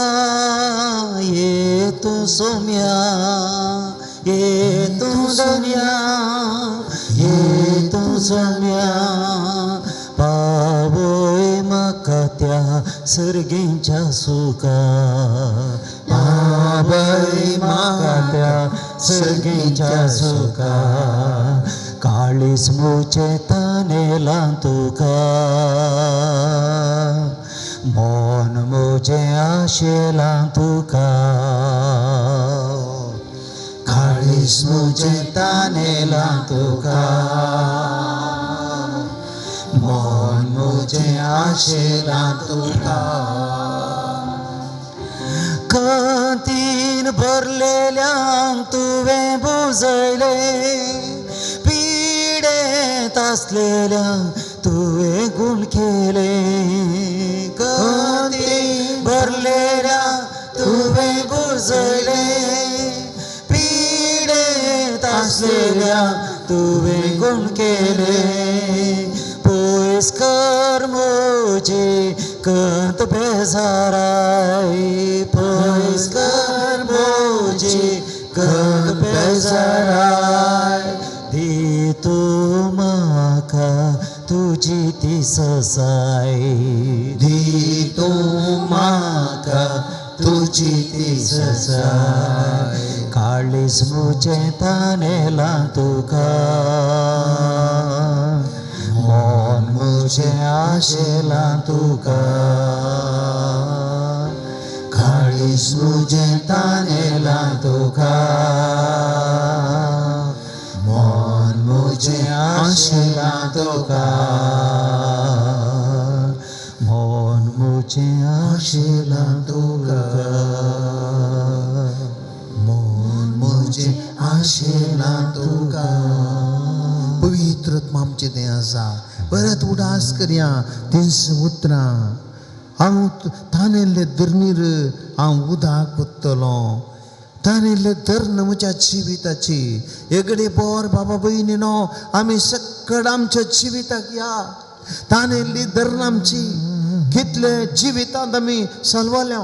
Speaker 3: ये तू सौम्या ये तू धन्या ये तू सौम्या पावय म्हाका त्या सर्गेच्या सुका पावय म्हाका त्या सर्गेच्या सुका काळीस मुचे तानेला तुका मन मुझे आशेला तुका काळीस मुझे तानेला तुका मन मुझे आशेला तुका कांतीन भरलेल्यांक तुवें बुजयले पिडेत आसलेल्यांक तुवें गुण केले कांतीन भरलेल्या तुवें बुजयले पिडेत आसलेल्या तुवें गुण केले पयस कर म्हजी कंत बेजाराय पयस कर म्हजी कंत बेजाराय दी तूं म्हाका तुजी ती ससाय दी तूं म्हाका तुजी ती ससाय काळीस मुजें तानेला तुका मन मुजें आशेला तुका काळीस मुजें तानेला तुका मन मुजें आशेला तुका मन मुजें आशेला तुका मन मुजें आशेला तुका पवित्र आत्मा आमचें तें आसा परत उडास करया तीस उतरां हांव तानेल्ले धरणीर हांव उदक कोत्तलो तानेल्ले धर्ण म्हज्या जिविताची एगडे बोर बाबा भयणीनो आमी सक्कड आमच्या जिविताक या तानेल्ली धर्ण आमची कितले जिवितांत आमी सलवल्या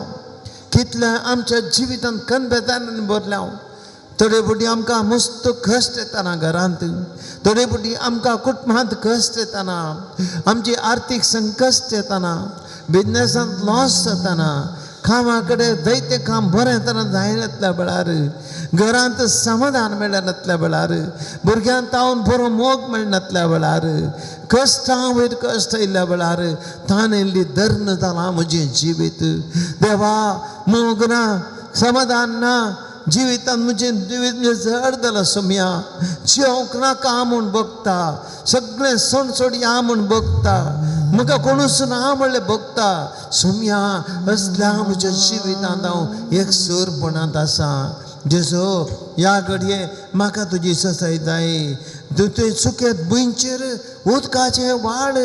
Speaker 3: कितले आमच्या जिवितांत कणभेतान भरल्या थोडे फावटी आमकां मस्त कश्ट येताना घरांत थोडे फावटी आमकां कुटुंबांत कश्ट येताना आमची आर्थीक संकश्ट येताना बिजनेसांत लॉस जाताना कामा कडेन दैते काम बरें येताना जायनातल्या वेळार घरांत समाधान मेळनातल्या वेळार भुरग्यांक तावन बरो मोग मेळनातल्या वेळार कश्टां वयर कश्ट आयिल्ल्या वेळार तानेल्ली धर्ण जालां म्हजें जिवीत देवा मोग ना समाधान ना जिवितांत म्हजें जिवीत जड जालां सोम्या जेवंक नाका म्हूण बगता सगळें सणसोडी या म्हूण बगता म्हाका कोणूच ना म्हणलें बगता सोम्या असल्या म्हज्या जिवितांत हांव एकसुरपणांत आसा जेजो ह्या घडये म्हाका तुजी ससाय जाय तुजे चुकेत भुंयचेर उदकाचे वाड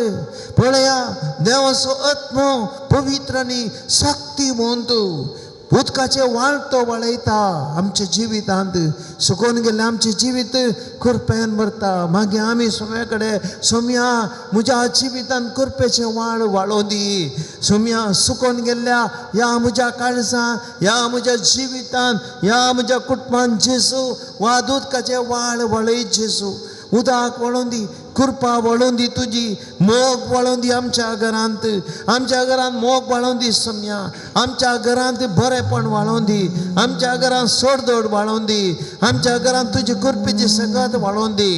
Speaker 3: पळया देवाचो आत्मो पवित्र आनी शक्तिवंत उदकाचे वाळ तो वळयता आमच्या जिवितांत सुकोन गेल्ले आमचे जिवीत कुरपेन भरता मागीर आमी सोम्या कडेन सोम्या म्हज्या जिवितांत कुरपेचे वाळ वाळोवन दी सोम्या सुकोन गेल्ल्या ह्या म्हज्या काळजां ह्या म्हज्या जिवितांत ह्या म्हज्या कुटुंबांत जेजू वाद उदकाचे वाळ वळय जेजू उदक वळोवन दी कृपा वळोवन दी तुजी मोग वळोवन दी आमच्या घरांत मोग वळोवन दी सोम्या आमच्या घरांत बरेपण वाळोवन दी आमच्या घरांत सोडदोड वाळोवन दी आमच्या घरांत तुजी कृपेची सकत वाळोवन दी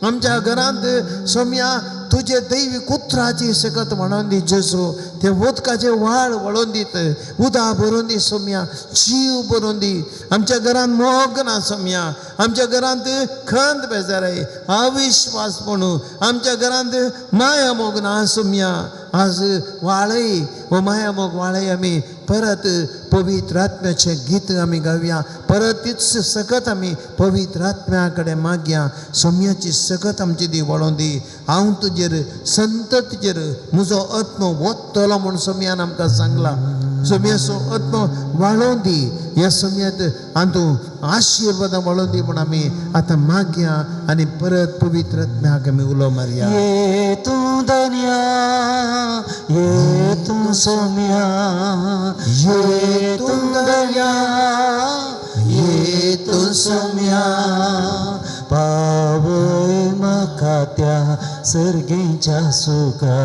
Speaker 3: आमच्या घरांत सोम्या तुजे दैवीक उतराची सकत वाळोवन दी जेजू ते उदकाचे व्हाळ वळोवन दीत उदक भरून दी सोम्या जीव भरून दी आमच्या घरांत मोग ना सोम्या आमच्या घरांत खंत बेजाराय अविश्वास म्हणू आमच्या घरांत माया मोग ना सोम्या आज वाळई व मायामोग वाळई आम्ही परत पवित्र आत्म्याचे गीत आम्ही गावया परत तीच सकत आम्ही पवित्र आत्म्याकडे मागया सोम्याची सकत आमची दी वळोवन दी हांव तुजेर संततेचेर म्हजो आत्मो वत्तलो म्हूण सोम्यान आमकां सांगला सोम्याचो आत्मो वाळोवन दी ह्या सोम्यांत तूं आशिर्वादां वळोवन दी म्हूण आमी आतां मागया आनी परत पवित्र आत्म्याक आमी उलो मारया
Speaker 4: ये तू दनिया ये तू सोम्या ये तू दनिया ये तू सोम्या पावय म्हाका त्या सर्गेच्या सुका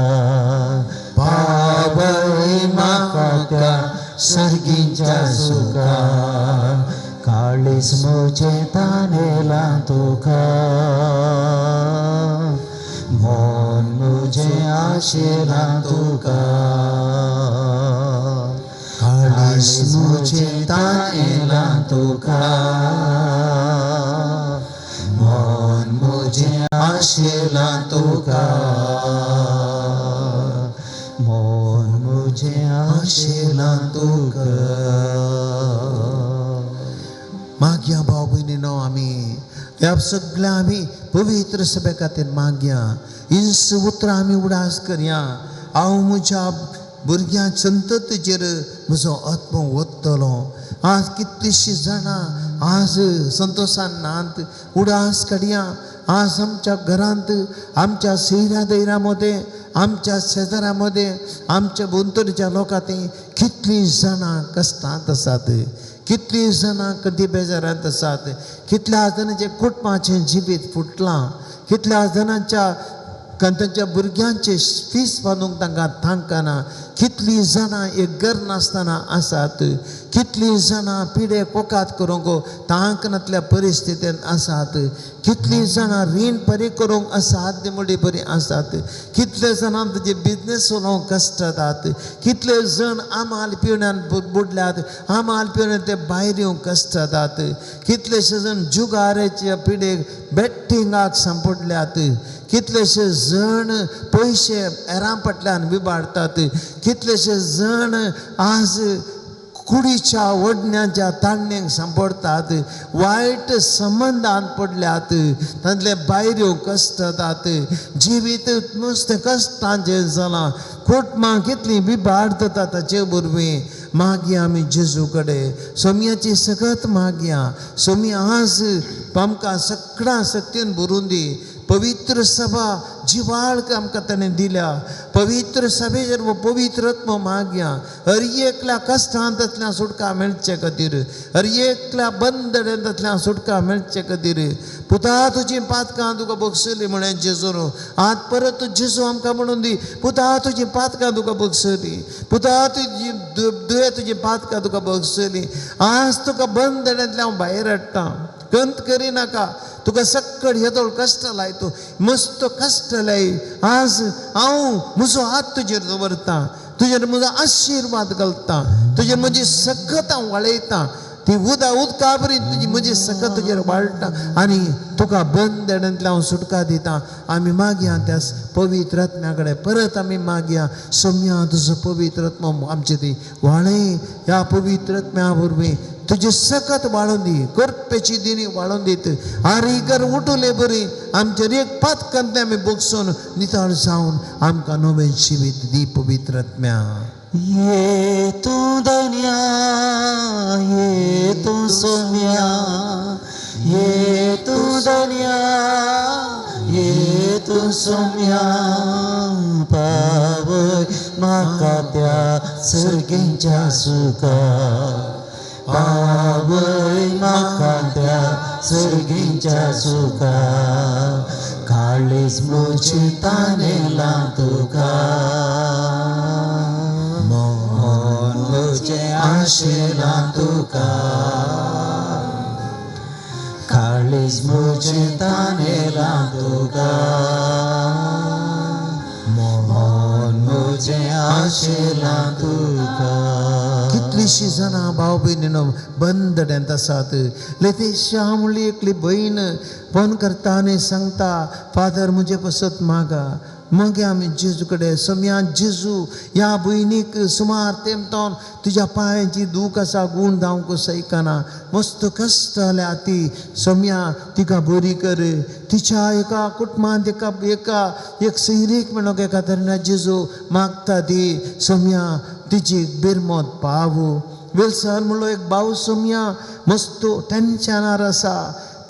Speaker 4: पावय म्हाका त्या सर्गेच्या सुका काळीज म्हजे तानेला तुका मन मुझे आशेला तुका काळीज मुझे तानेला तुका मन मुझे आशेला तुका मन मुझे आशेला तुका
Speaker 3: मागया भाव भयणीनो आमी ह्या सगळ्या आमी पवित्र सभे खातीर मागया इंस उतरां आमी उडास करया हांव म्हज्या भुरग्यां संततेचेर म्हजो आत्मो ओत्तलो आज कितलींशीं जाणां आज संतोशान नात उडास काडया आज आमच्या घरांत आमच्या सैरा दैरामध्ये आमच्या शेजाऱ्यामध्ये आमच्या भोंवतणच्या लोकांनी कितलीं जाणां कश्टांत आसात कितलीं जाणां कधी बेजारांत आसात कितल्या जाणांचे कुटुंबाचें जिवीत फुटलां कितल्या जाणांच्या तांच्या भुरग्यांचे फीस बांदूंक तांकां थांकना कितलीं जाणां एक घर नासतना आसात कितलीं जाणां पिडे कोकात करूंक तांकनातल्या परिस्थितींत आसात कितलीं जाणां रीण परी करूंक असाध्य म्हणटी बरी आसात कितले जाणां तुजे बिजनेस चलोवंक कश्ट जातात कितले जण आमाल पिवण्यान बुडल्यात आमाल पिवण्यान ते भायर येवंक कश्ट जातात कितलेशे जण जुगाराच्या पिडेक बेट्टिंगाक सांपडल्यात कितलेशे जण पयशे एरां फाटल्यान विबाडटात कितलेशे जण आज कुडीच्या ओडण्याच्या ताळणेक सांपडटात वायट संबंधांत पडल्यात तांतले भायर येवंक कश्ट जातात जिवीत नुस्तें कश्टांचें जालां कुटुंबां कितलीं विबाडतात ताचे वरवीं मागया आमी जेजू कडेन सोम्याची सकत मागया सोमी आज आमकां सगळ्या शक्तीन भरून दी पवित्र सभा जिवाळ आमकां ताणें दिल्या पवित्र सभेचेर वो पवित्र आत्मो मागया हर एकल्या कश्टांतल्यान सुटका मेळचे खातीर हर एकल्या बंधनांतल्यान सुटका मेळचे खातीर पुता तुजी पातकां तुका बक्षली म्हण जेजून आज परत जेजू आमकां म्हणून दी पुता तुजी पातकां तुका बक्षली पुता तुजी दुये तुजी पातकां तुका बक्षली आज तुका बंधनांतल्यान भायर हाडटा कंत करिनाका तुका सक्कड येदोळ कश्ट लायतो मस्त कश्ट लाय आज हांव म्हजो हात तुजेर दवरता तुजेर म्हजो आशिर्वाद घालता तुजेर म्हजी सकत हांव वळयता ती उदका बरी तुजी म्हजी सकत तुजेर वाळटा आनी तुका बंधनांतल्यान हांव सुटका दिता आमी मागया त्या पवित्र आत्म्या कडेन परत आमी मागया सोम्या तुजो पवित्र आत्मो आमचे ती वाळय ह्या पवित्र आत्म्या वरवीं तुजे सकत वाळोवन दी करपेची दिनी वाळोवन दीत आरीकर उठले बरी आमचेर एक पातकांतले आमी बगसून नितळ जावन आमकां नवें जिवीत दी पवित्र आत्म्या
Speaker 4: ये तू दनिया ये तू सोम्या ये तू दनिया ये तू सोम्या पावय म्हाका त्या सर्गेच्या सुका पावय म्हाका त्या सर्गेच्या सुका काळीज म्हजें तानेला तुका मन म्हजें आशेला तुका काळीज म्हजें तानेला तुका मन म्हजें आशेला तुका
Speaker 3: कितलींशीं जाणां भाव भयणीनो बंधनांत आसात लेतेशा म्हणली एकली भयण फोन करता आनी सांगता फादर म्हजे पसत मागा मग आम्ही जेजूकडे सोम्या जेजू ह्या भयणीक सुमार तेमतोन तुज्या पांयांची दूख आसा गुण जावंक सैकना मस्त कश्ट जाल्या ती सोम्या तिका बरी कर तिच्या एका कुटुंबांत एक सैरीक म्हणून एका तरेन जेजू मागता ती सोम्या तिची बिरमोत पावू विल्सन म्हणलो एक भाव सोम्या मस्त टेन्शनार आसा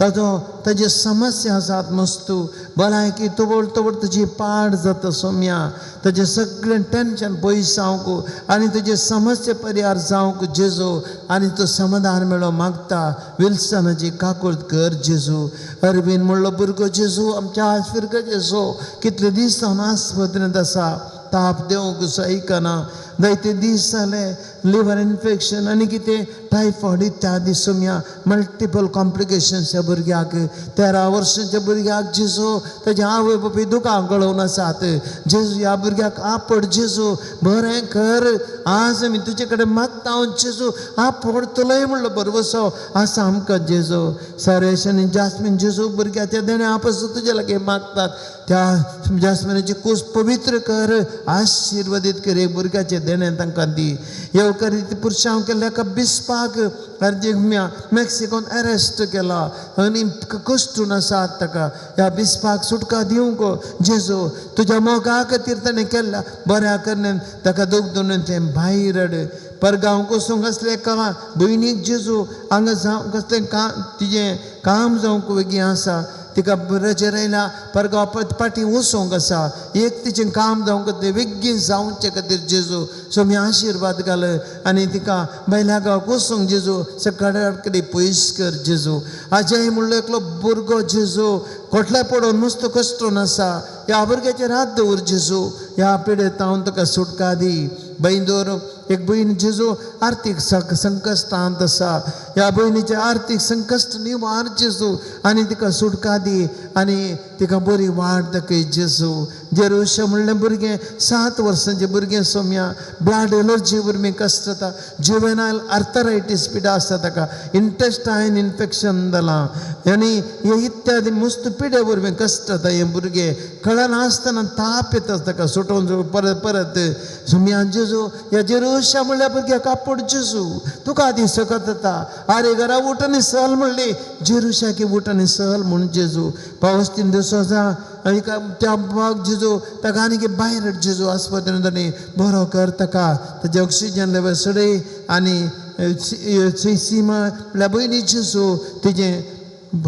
Speaker 3: ताजे समस्या आसात मस्त भलायकी तोबड तोबड तुजी पाड जाता सोम्या ताजें सगळें टेन्शन पयस जावंक आनी तुजे समस्या परिहार जावंक जेजू आनी तो समाधान मेळो मागता विल्सनाची काकूट कर जेजू अरबीन म्हणलो भुरगो जेजू आमच्या आज फिरगो जेजू कितले दीस जावन आस्पत्रेंत आसा ताप देवंक सैकना जायते दीस जाले लिव्हर इन्फेक्शन आनी कितें टायफॉयड इत्यादी सोम्या मल्टिपल कॉम्प्लिकेशन्स ह्या भुरग्याक 13 वर्सांच्या भुरग्याक जेजू ताजे आवय बापूय दुकान गळोवन आसात जेजू ह्या भुरग्याक आपड जेजू बरें कर आज आमी तुजे कडेन मागता हांव जेजू आपडतलोय म्हणलो बरवसो आसा आमकां जेजू सरेश आनी जास्मीन जेजू भुरग्याच्या देणे आपसून तुजे लागीं मागतात त्या जास्मिनाची कूस पवित्र कर आशिर्वादीत कर एक भुरग्याचे देणे तांकां दी येवकारी पुरुशां केल्ल्या एका बिस्पाक मेक्सिकोन अरेस्ट केला आनी कश्टून आसात ताका ह्या बिस्पाक सुटका दिवंक जेजू तुज्या मोगा खातीर ताणें केल्ल्या बऱ्या करण्यान ताका दूख दवरून तें भायर हाड परगांव कोसूंक असलें एका भयणीक जेजू हांगा जावं कसलें तिजें काम जावंक वेगळी आसा तिका बरेचेर आयला परगांव पाटी वचोंक आसा एक तिचें काम जावंक तें वेगळीं जावचे खातीर जेजू सोम्या आशिर्वाद घाल आनी तिका बैल्या गांवाक वचोंक जेजू सकाळ कडेन पयस कर जेजू अजय म्हणलो एकलो भुरगो जेजू खोटल्या पडोवन मस्त कश्टून आसा ह्या भुरग्याचेर हात दवर जेजू ह्या पिडेंत हांव ताका सुटका दी बैंदोर एक भयण जेजू आर्थीक संकश्टांत आसा ह्या भयणीचे आर्थीक संकश्ट निवार जेजू आनी तिका सुटका दी आनी तिका बरी वाड दाखय जेजू जेरुशलेम म्हणलें भुरगें 7 वर्सांचें भुरगें सोम्या ब्लड एलर्जी वरवीं कश्ट जाता जुवेनायल आर्थरायटीस पिडा आसता ताका इंटेस्टायन इन्फेक्शन जालां आनी हे इत्यादी मस्त पिडे वरवीं कश्ट जाता हें भुरगें कळनासतना ताप येता ताका सुटोवन परत परत सोम्या जेजू ह्या जेरुशलेम म्हणल्या भुरग्याक आपड जेजू तुका आदी सकत जाता आरे घरा उठ आनी सहल म्हणली जेरुशलेम उठ आनी सहल म्हूण जेजू पावस 3 दीस आनी त्या जेजू ताका आनी भायर जेजू आस्पत्रेंत आनी बरो कर ताका ताजें ऑक्सिजन लेवल सडय आनी सीमा म्हणल्यार भयणी जेजू तिजें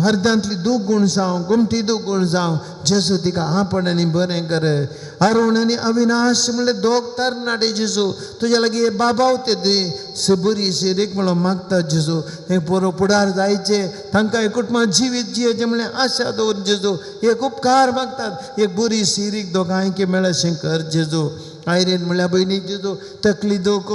Speaker 3: हरदांतली दूख गुण जावं गुमटी दूख गुण जावं जेजू तिका आपड आनी बरें कर अरुण आनी अविनाश म्हणले दोग तरणाटे जेजू तुज्या लागीं बाबाव ते दी बरी सिरीक म्हणून मागता जेजू हे बरो फुडार जायचे तांकां एक कुटुंबांत जिवीत जियेचें म्हणलें आशा दवर जेजू एक उपकार मागतात एक बरी सिरीक दोगांयकी मेळशें कर जेजू आयरेन म्हणल्यार भयणीक जेजू तकली दूख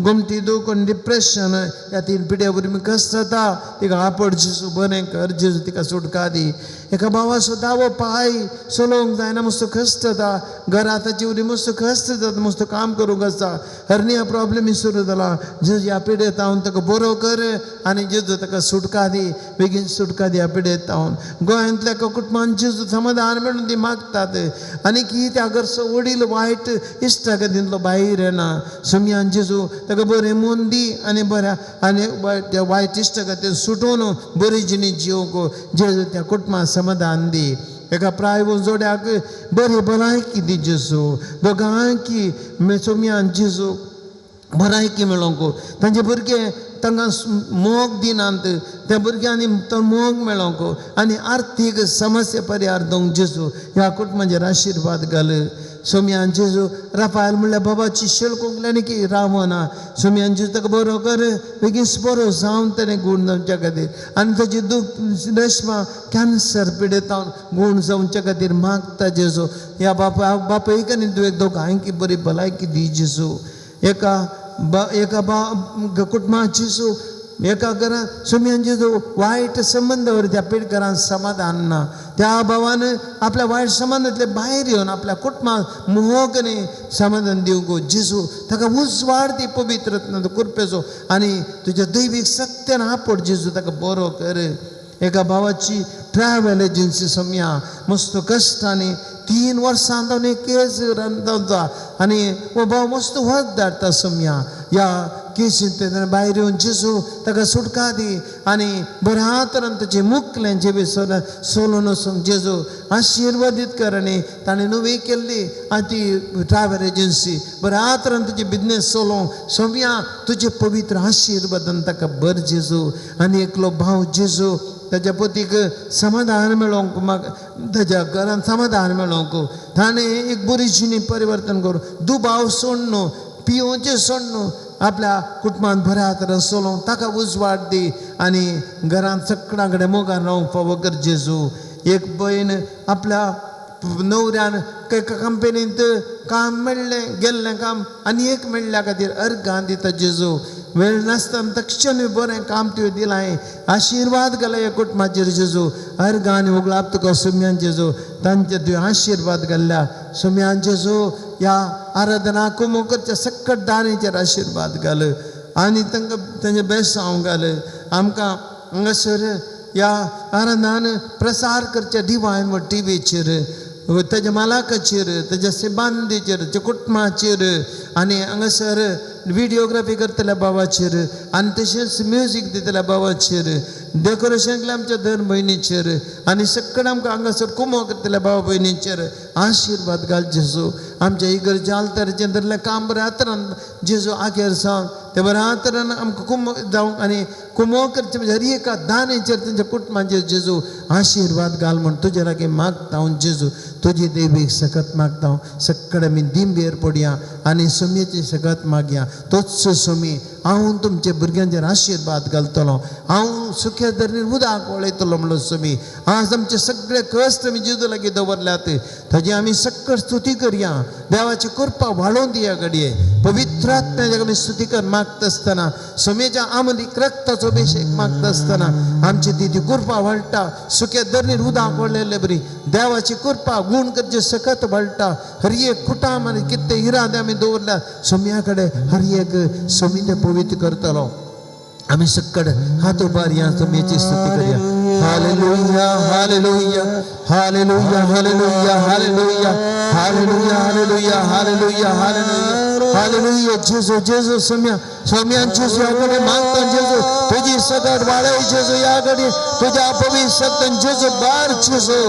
Speaker 3: गुमटी दूख आनी डिप्रेशन ह्या 3 पिड्या वरवीं कश्ट जाता तिका आपड जेजू बरें कर जेजू तिका सुटका दी एका भावाचो दावो पाय चलोवंक जायना मस्त कश्ट जाता घरा ताची उरी मस्त कश्ट जाता मस्त काम करूंक आसता हरनिया प्रॉब्लेमी सुरू जाला जेजू ह्या पिडेंत हांव ताका बरो कर आनी जेजू ताका सुटका दी बेगीन सुटका दी ह्या पिडेंत हांव गोंयांतल्या एका कुटुंबांत जेजू समाधान मेळून ती मागतात आनी की त्या घरचो वडील वायट इश्टा खातीर भायर येना सोम्यान जेजू ताका बरें मन दी आनी बऱ्या आनी त्या वायट इश्टा खातीर सुटोवन बरी जिणी जिवंक जेजू त्या कुटुंबाक समाधान दी एका प्रायवून जोड्याक बरी भलायकी दी जेजू दोगांयकी सोम्यान जेजू भलायकी मेळोवंक तांचे भुरगे तांकां मोग दिनांत त्या भुरग्यांनी तो मोग मेळोवंक आनी आर्थीक समस्या परिहार जावंक जेजू ह्या कुटुंबाचेर आशिर्वाद घाल सोम्यान जेजू राफायल म्हणल्यार बाबाची शेळ कोंकल्यानी की रावना सोम्यान जेजू ताका बरो कर बेगीन बरो जावन ताणें गूण जावच्या खातीर आनी ताची दूख रेशमा कॅन्सर पिडेत गूण जावच्या खातीर मागता जेजू ह्या बापायक आनी तुवें दोगांयकी बरी भलायकी दी जेजू एका कुटुंबांत जेजू एका घरांत सोम्यान जेजू वायट संबंदावर त्या पिडकरांत समाधान ना त्या भावान आपल्या वायट संबंदांतले भायर येवन आपल्या कुटुंबाक मोहकने समाधान दिवंक जेजू ताका उजवाड दी पवित्र कृपेचो आनी तुज्या दैवीक सत्यान आपड जेजू ताका बरो कर एका भावाची ट्रॅव्हल एजन्सी सोम्या मस्त कश्टांनी 3 वर्सां जावन एक केस रांदता आनी वो भाव मस्त वत धाडटा सोम्या या केसीन तेन्ना भायर येवन जेजू ताका सुटका दी आनी बऱ्या तरेन ताचे मुखल्यांचे बी सोलून वचूंक जेजू आशिर्वादीत कर आनी ताणें नवी केल्ली ती ट्रॅव्हल एजन्सी बऱ्या तरेन तुजे बिजनेस चलोवंक सोम्या तुजे पवित्र आशिर्वादान ताका बर जेजू आनी एकलो भाव जेजू ताच्या पतीक समाधान मेळोवंक म्हाका ताच्या घरान समाधान मेळोवंक ताणें एक बरी जिणी परिवर्तन करून दुबाव सोडून पियोवचें सोडून आपल्या कुटुंबान बऱ्या तरेन चलोवंक ताका उजवाड दी आनी घरांत सगळ्यां कडेन मोगान रावंक फावो कर जेजू एक भयण आपल्या नवऱ्यान एका कंपनींत काम मेळ्ळें गेल्लें काम आनी एक मेळ्ळ्या खातीर अर्गां दिता जेजू वेळ नासतना तक्षण बरें काम तुवें दिलां आशिर्वाद घाला ह्या कुटुंबाचेर जेजू अर्गां आनी उगलाप तुका सुम्यान जेजू तांचे तुवें आशिर्वाद घाल्ल्या सुम्यान जेजू ह्या आराधना कुमोकरच्या सकट दाणेचेर आशिर्वाद घाल आनी तांकां तांचें बेसांव घाल आमकां हांगासर ह्या आराधनान प्रसार करच्या डिवायन व टीव्हीचेर ताच्या मालाकाचेर ताच्या सिबांदीचेर ताच्या कुटुंबाचेर आनी हांगासर व्हिडिओग्राफी करतल्या भावाचेर आनी तशेंच म्युजीक दितल्या भावाचेर डेकोरेशन केल्या आमच्या धन भयणीचेर आनी सकट आमकां हांगासर कुमो करतल्या भाव भयणीचेर आशिर्वाद घाल जेजू आमच्या इगर्जे आल्ताराचें धरलें काम बऱ्या तरेन जेजू आखेर सावन ते बऱ्या तरेन आमकां कुमो जावंक आनी कुमो करचे म्हणजे हर एका दानेचेर तांच्या कुटुंबाचेर जेजू आशिर्वाद घाल म्हण तुजे लागीं मागता हांव जेजू तुजी देवीक सकत मागता हांव सकट आमी दिंबेर पडया आनी सोम्याची सकत मागया तोच सोमी हांव तुमच्या भुरग्यांचेर आशिर्वाद घालतलो हांव सुख्या धरणीर उदक वळयतलो म्हणून सोमी आज आमचे सगळे कश्ट आमी जेजू लागीं दवरल्यात ताजी आमी सकट स्तुती करया देवाची कृपा वाडोवन दिया घडये पवित्र आत्म्याची आमी स्तुती कर मागता आसतना सोमेच्या आमदीक रक्ताचो अभिषेक मागता आसतना आमची ती कृपा वाडटा सुख्या धरणीर उदक वळयले बरी देवाची कृपा गुण करचे सकत वाडटा हर एक कुटाम आनी कितें इरादे आमी दवरल्या सोम्या कडेन हर एक सोमी ते पवित्र करतलो आमी सकट हात उबारया सोम्याची स्तुती करया hallelujah hallelujah hallelujah hallelujah hallelujah hallelujah hallelujah hallelujah hallelujah hallelujah जेजू जेजू सोम्यान जेजू ह्या कडेन मागता जेजू तुजी सकट वाडय जेजू ह्या कडेन तुज्या पवित्र सत्तन जेजू बार जेजू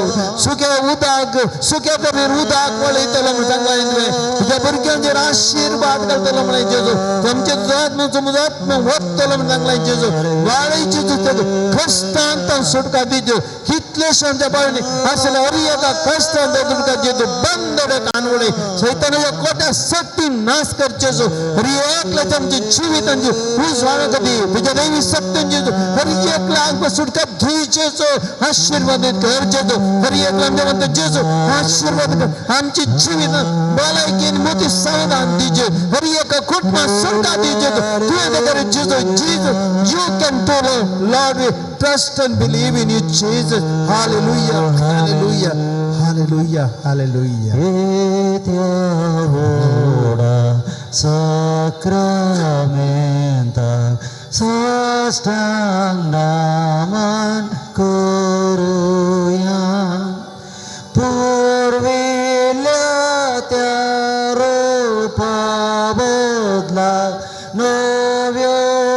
Speaker 3: सुख्या धरणीर उदक वळयतलो म्हण सांगलां तुवें तुज्या भुरग्यांचेर आशिर्वाद घालतलो म्हण जेजू तुमचे आत्म वतलो म्हण सांगलां जेजू वाडय जेजू कश्टांत सुटका दी जेजू कितलेशे आमच्या बाळांनी असले हर एका कश्टांत सुटका जेजू बंद कानवडे सैतानाच्या कोट्या सत्ती नाश कर जेजू हर एकल्याचे आमचे जिवितांचे उजवाड कधी तुझ्या देवी सत्यान जेजू हर एकला सुटका धी जेजू आशीर्वादित कर जेजू हर एकला म्हणतो जेजू आशीर्वाद कर आमची जीवित भलायकी मोठी समाधान दीजे हर एका कुटुंबात सुटका दी जेजू तुझे कर जेजू Jesus you can do Lord we trust and believe in you Jesus hallelujah hallelujah hallelujah hallelujah
Speaker 4: Sacramenta sastangaman koruya purvilya rupa bodla novyoriti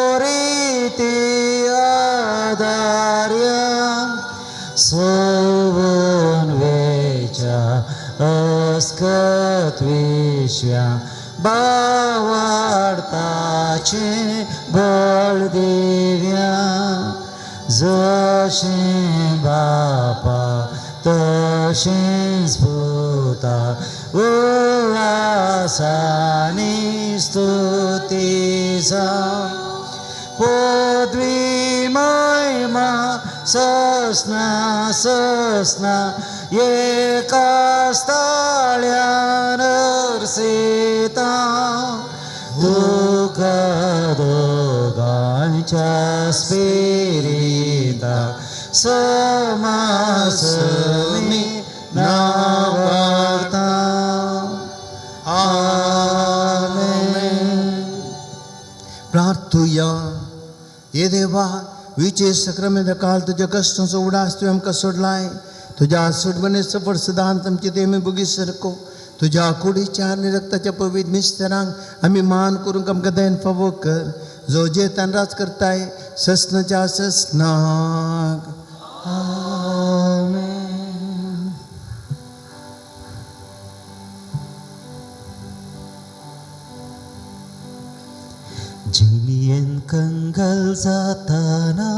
Speaker 4: adarya sovan vecha askat vishya बावाडताचे बळ दिव्या जशे बापा तशेंच पुता उल्हासानी स्तुती जावं पदवी महिमा ससना ससना एका स्थळ्यान अर्सिता तुका दोगांच्या स्पिरिता समासमी नावार्ता आमेन.
Speaker 3: प्रार्थुया ये देवा विचे सक्रमेंत काल तुज्या कश्टांचो उडास तुवें आमकां सोडलाय तुझ्या सोडवणे सफळ सिद्धांत आमचे ते आम्ही बघी सरको तुझ्या कुडीच्या आणि रक्ताच्या पवित्र मिस्टरांक आम्ही मान करून आमकां दयन फावो कर जो जे तांराज करताय ससनाच्या ससनाक
Speaker 4: आमेन. जिनियन कंगाल जाताना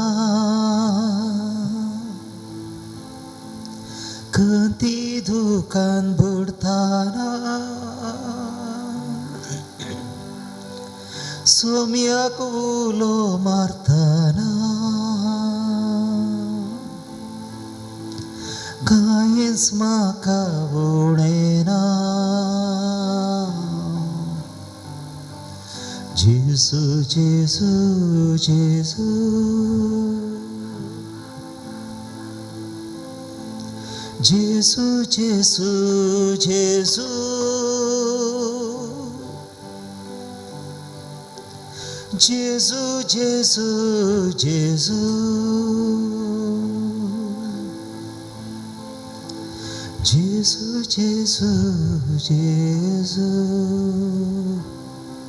Speaker 4: खंती दुकान बुडताना सोम्याक उलो मारताना कांयच म्हाका उणेना जेसू जेसू जेसू जेसू जेसू जेसू जेसू जेसू जेसू जेसू जेसू जेसू